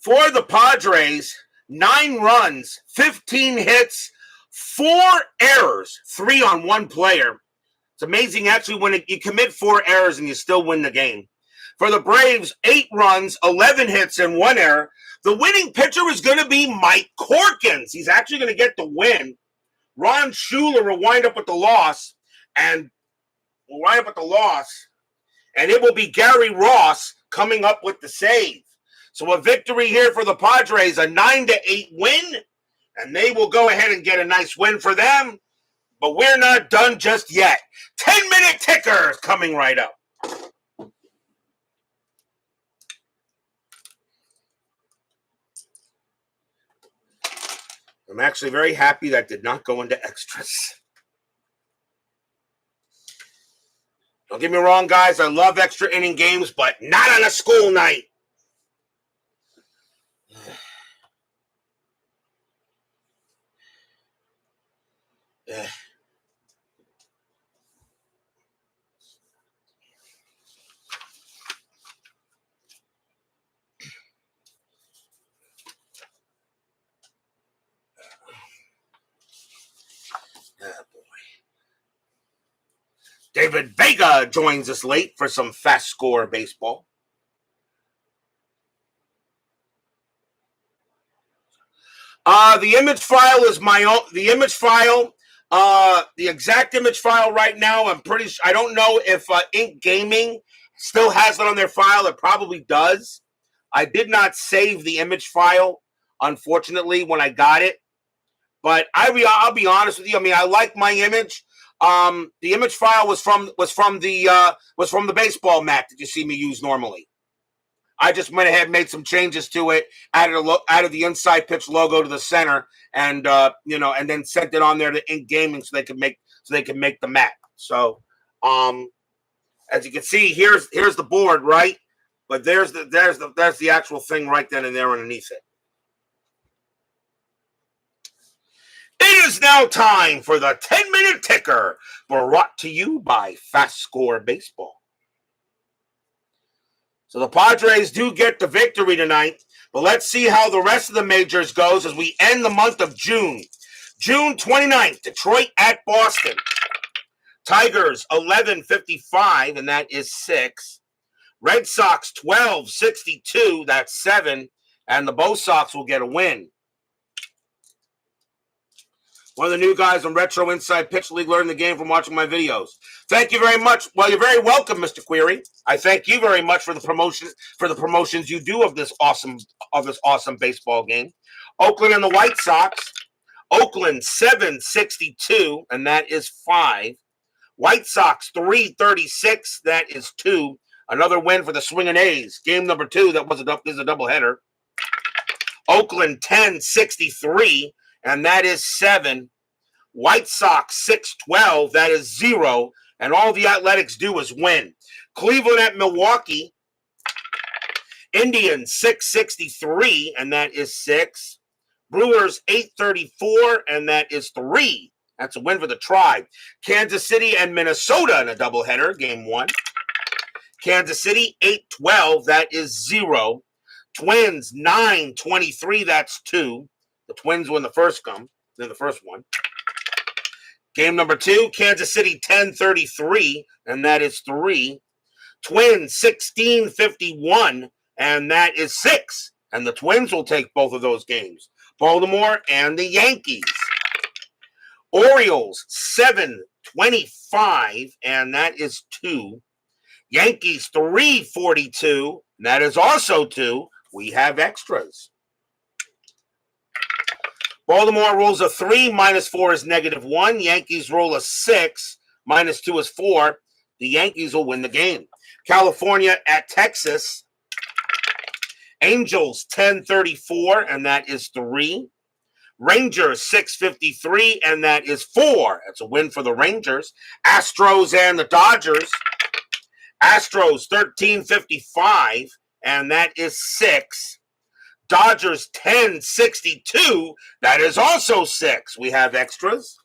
For the Padres, 9 runs, 15 hits, 4 errors, 3 on 1 player. It's amazing actually when you commit 4 errors and you still win the game. For the Braves, 8 runs, 11 hits, and 1 error. The winning pitcher is going to be Mike Corkins. He's actually going to get the win. Ron Schuler will wind up with the loss, and it will be Gary Ross coming up with the save. So a victory here for the Padres, a 9-8 win, and they will go ahead and get a nice win for them. But we're not done just yet. 10-minute ticker coming right up. I'm actually very happy that did not go into extras. Don't get me wrong, guys. I love extra inning games, but not on a school night. David Vega joins us late for some FastScore Baseball. The image file is my own. The image file, the exact image file right now, I'm pretty sure. I don't know if Ink Gaming still has it on their file. It probably does. I did not save the image file, unfortunately, when I got it. But I'll be honest with you. I mean, I like my image. The image file was from the baseball mat that you see me use normally. I just went ahead and made some changes to it, added the inside pitch logo to the center, and and then sent it on there to Ink Gaming so they could make the mat. So, as you can see, here's the board, right? But there's the actual thing right then and there underneath it. It is now time for the 10-minute ticker, brought to you by FastScore Baseball. So the Padres do get the victory tonight, but let's see how the rest of the majors goes as we end the month of June. June 29th, Detroit at Boston. Tigers 11-55, and that is 6. Red Sox 12-62, that's 7, and the Bo Sox will get a win. One of the new guys on Retro Inside Pitch League, learning the game from watching my videos. Thank you very much. Well, you're very welcome, Mr. Query. I thank you very much for the promotions you do of this awesome baseball game. Oakland and the White Sox. Oakland 7-62, and that is 5. White Sox 3-36, that is 2. Another win for the Swingin' A's. Game number 2, this is a doubleheader. Oakland 10-63. And that is 7. White Sox 6-12, that is 0. And all the Athletics do is win. Cleveland at Milwaukee. Indians 6-63, and that is 6. Brewers 8-34, and that is 3. That's a win for the Tribe. Kansas City and Minnesota in a doubleheader, game 1. Kansas City 8-12, that is 0. Twins 9-23, that's 2. The Twins win the first one. Game number 2, Kansas City 10-33, and that is 3. Twins 16-51, and that is 6. And the Twins will take both of those games. Baltimore and the Yankees. Orioles 7-25, and that is 2. Yankees 3-42, and that is also 2. We have extras. Baltimore rolls a 3, -4 is -1. Yankees roll a 6, -2 is 4. The Yankees will win the game. California at Texas. Angels 10-34, and that is 3. Rangers 6-53, and that is 4. That's a win for the Rangers. Astros and the Dodgers. Astros 13-55, and that is 6. Dodgers 10-62, that is also 6. We have extras.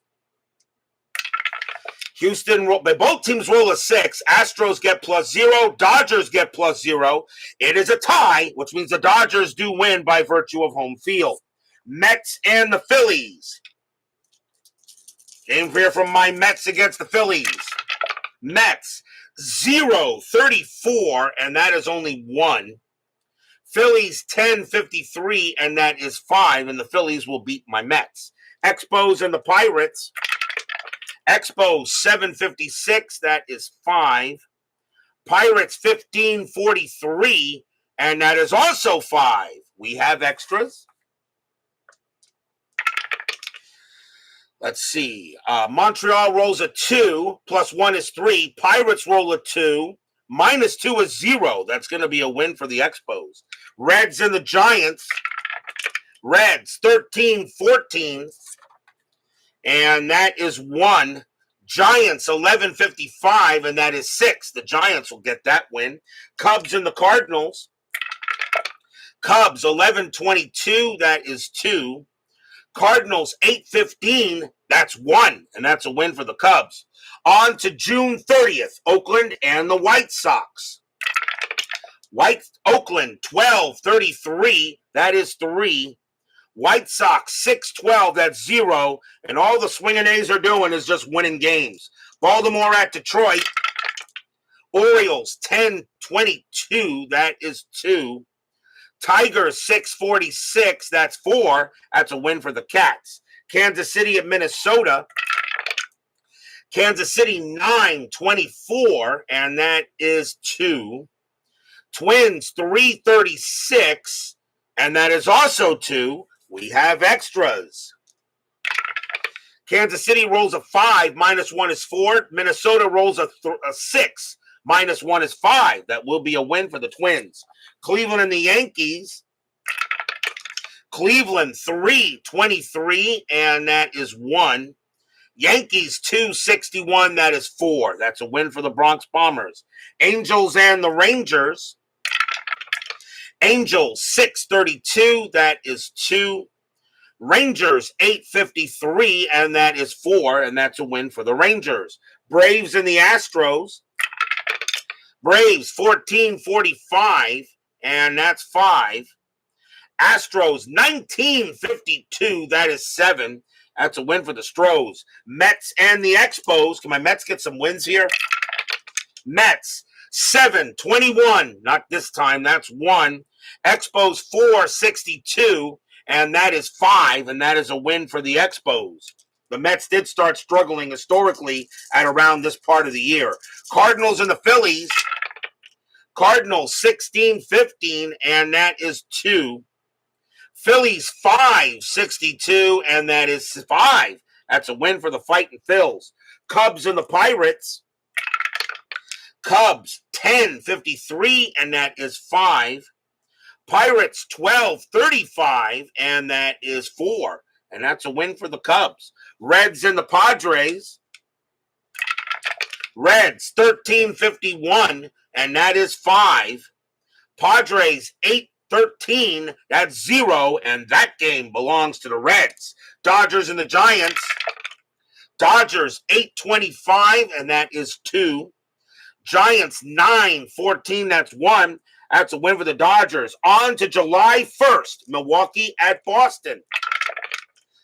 Houston, both teams roll a 6. Astros get +0. Dodgers get +0. It is a tie, which means the Dodgers do win by virtue of home field. Mets and the Phillies. Game here from my Mets against the Phillies. Mets 0-34, and that is only 1. Phillies 10-53, and that is 5, and the Phillies will beat my Mets. Expos and the Pirates. Expos 7-56, that is 5. Pirates 15-43, and that is also 5. We have extras. Let's see. Montreal rolls a 2, +1 is 3. Pirates roll a 2, -2 is 0. That's going to be a win for the Expos. Reds and the Giants. Reds 13-14, and that is 1. Giants 11-55, and that is 6. The Giants will get that win. Cubs and the Cardinals. Cubs 11-22, that is 2. Cardinals 8-15, that's 1, and that's a win for the Cubs. On to June 30th, Oakland and the White Sox. Oakland 12-33, that is 3. White Sox 6-12, that's 0, and all the swinging A's are doing is just winning games. Baltimore at Detroit. Orioles 10-22, that is 2. Tigers 6-46, that's 4. That's a win for the Cats. Kansas City at Minnesota. Kansas City 9-24, and that is 2. Twins 3-36, and that is also 2. We have extras. Kansas City rolls a 5, -1 is 4. Minnesota rolls a 6, -1 is 5. That will be a win for the Twins. Cleveland and the Yankees. Cleveland 3-23, and that is 1. Yankees 2-61, that is 4. That's a win for the Bronx Bombers. Angels and the Rangers. Angels 6-32, that is 2. Rangers 8-53, and that is 4, and that's a win for the Rangers. Braves and the Astros. Braves 14-45, and that's 5. Astros 19-52, that is 7. That's a win for the Stros. Mets and the Expos. Can my Mets get some wins here? Mets 7-21, not this time, that's 1. Expos 4-62, and that is 5, and that is a win for the Expos. The Mets did start struggling historically at around this part of the year. Cardinals and the Phillies. Cardinals 16-15, and that is 2. Phillies 5-62, and that is 5. That's a win for the Fightin' Phils. Cubs and the Pirates. Cubs 10-53, and that is 5. Pirates 12-35, and that is 4. And that's a win for the Cubs. Reds and the Padres. Reds 13-51, and that is 5. Padres 8-13, that's 0, and that game belongs to the Reds. Dodgers and the Giants. Dodgers 8-25, and that is 2. Giants 9-14, that's 1. That's a win for the Dodgers. On to July 1st, Milwaukee at Boston.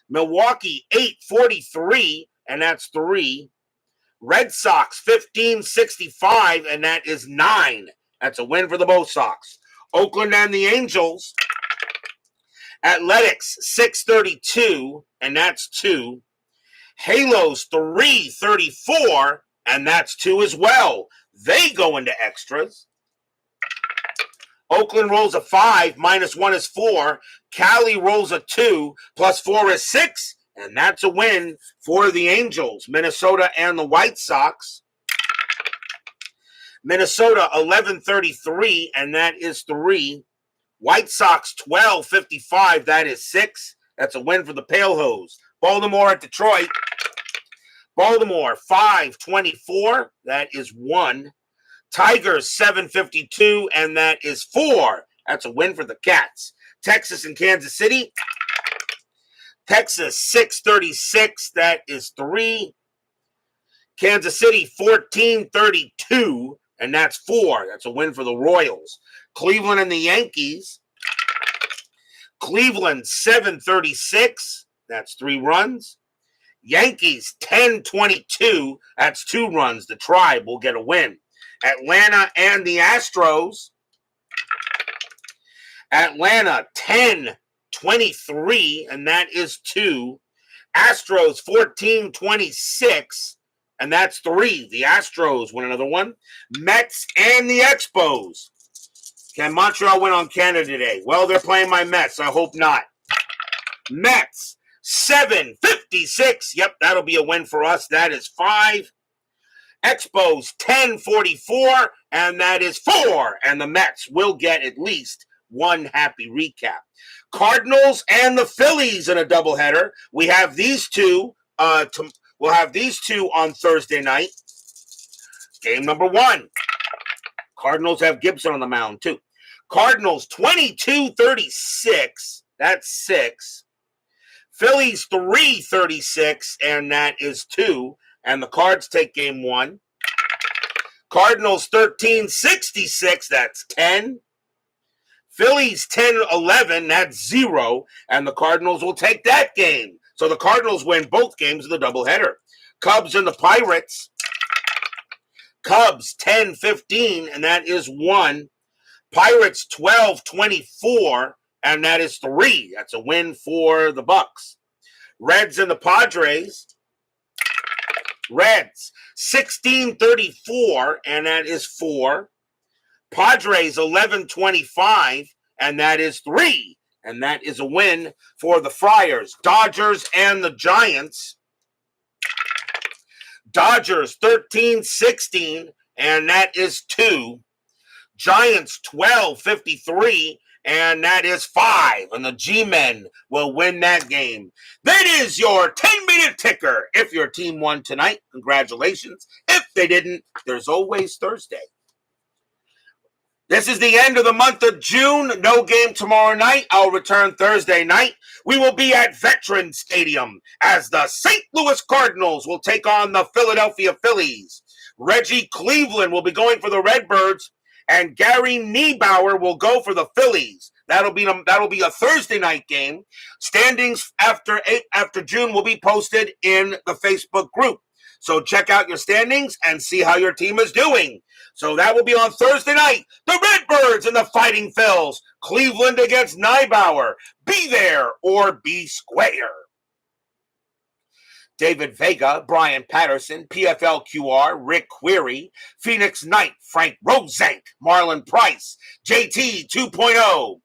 Milwaukee 8-43, and that's 3. Red Sox 15-65, and that is 9. That's a win for the Bo Sox. Oakland and the Angels. Athletics 632, and that's 2. Halos 334, and that's 2 as well. They go into extras. Oakland rolls a 5, -1 is 4. Cali rolls a 2, +4 is 6, and that's a win for the Angels. Minnesota and the White Sox. Minnesota 11-33, and that is 3. White Sox 12-55, that is 6. That's a win for the Pale Hose. Baltimore at Detroit. Baltimore 5-24, that is 1. Tigers 7-52, and that is 4. That's a win for the Cats. Texas and Kansas City. Texas 6-36, that is 3. Kansas City 14-32, and that's 4. That's a win for the Royals. Cleveland and the Yankees. Cleveland 7-36, that's 3 runs. Yankees 10-22, that's 2 runs. The Tribe will get a win. Atlanta and the Astros. Atlanta 10-23, and that is 2. Astros 14-26, and that's 3. The Astros win another one. Mets and the Expos. Can Montreal win on Canada today? Well, they're playing my Mets. I hope not. Mets 7-56. Yep, that'll be a win for us. That is 5. Expos 10-44, and that is 4. And the Mets will get at least one happy recap. Cardinals and the Phillies in a doubleheader. We have these two. We'll have these two on Thursday night. Game number 1. Cardinals have Gibson on the mound too. Cardinals 22-36. That's 6. Phillies 3-36, and that is 2. And the Cards take game 1. Cardinals 13-66, that's 10. Phillies 10-11, that's 0. And the Cardinals will take that game. So the Cardinals win both games of the doubleheader. Cubs and the Pirates. Cubs 10-15, and that is 1. Pirates 12-24, and that is 3. That's a win for the Bucks. Reds and the Padres. Reds 16-34, and that is 4. Padres 11-25, and that is 3. And that is a win for the Friars. Dodgers and the Giants. Dodgers 13-16, and that is 2. Giants 12-53, and that is 5. And the G-Men will win that game. That is your 10-minute ticker. If your team won tonight, congratulations. If they didn't, there's always Thursday. This is the end of the month of June. No game tomorrow night. I'll return Thursday night. We will be at Veterans Stadium as the St. Louis Cardinals will take on the Philadelphia Phillies. Reggie Cleveland will be going for the Redbirds, and Gary Niebauer will go for the Phillies. That'll be a Thursday night game. Standings after June will be posted in the Facebook group. So check out your standings and see how your team is doing. So that will be on Thursday night. The Redbirds and the Fighting Phils. Cleveland against Niebauer. Be there or be square. David Vega, Brian Patterson, PFL QR, Rick Query, Phoenix Knight, Frank Rosenk, Marlon Price, JT 2.0,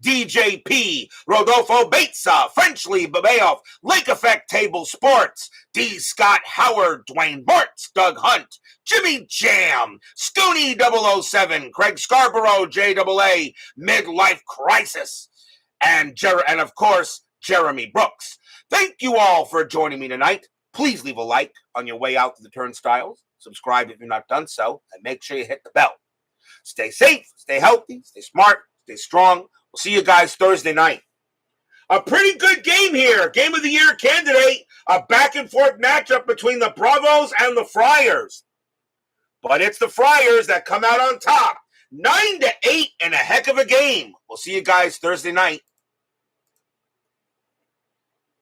DJP, Rodolfo Beza, Frenchley Babayoff, Lake Effect Table Sports, D. Scott Howard, Dwayne Mortz, Doug Hunt, Jimmy Jam, Scooney 007, Craig Scarborough, JAA, Midlife Crisis, and of course, Jeremy Brooks. Thank you all for joining me tonight. Please leave a like on your way out to the turnstiles. Subscribe if you're not done so, and make sure you hit the bell. Stay safe, stay healthy, stay smart, stay strong. We'll see you guys Thursday night. A pretty good game here. Game of the Year candidate. A back-and-forth matchup between the Bravos and the Friars. But it's the Friars that come out on top. 9-8 and a heck of a game. We'll see you guys Thursday night.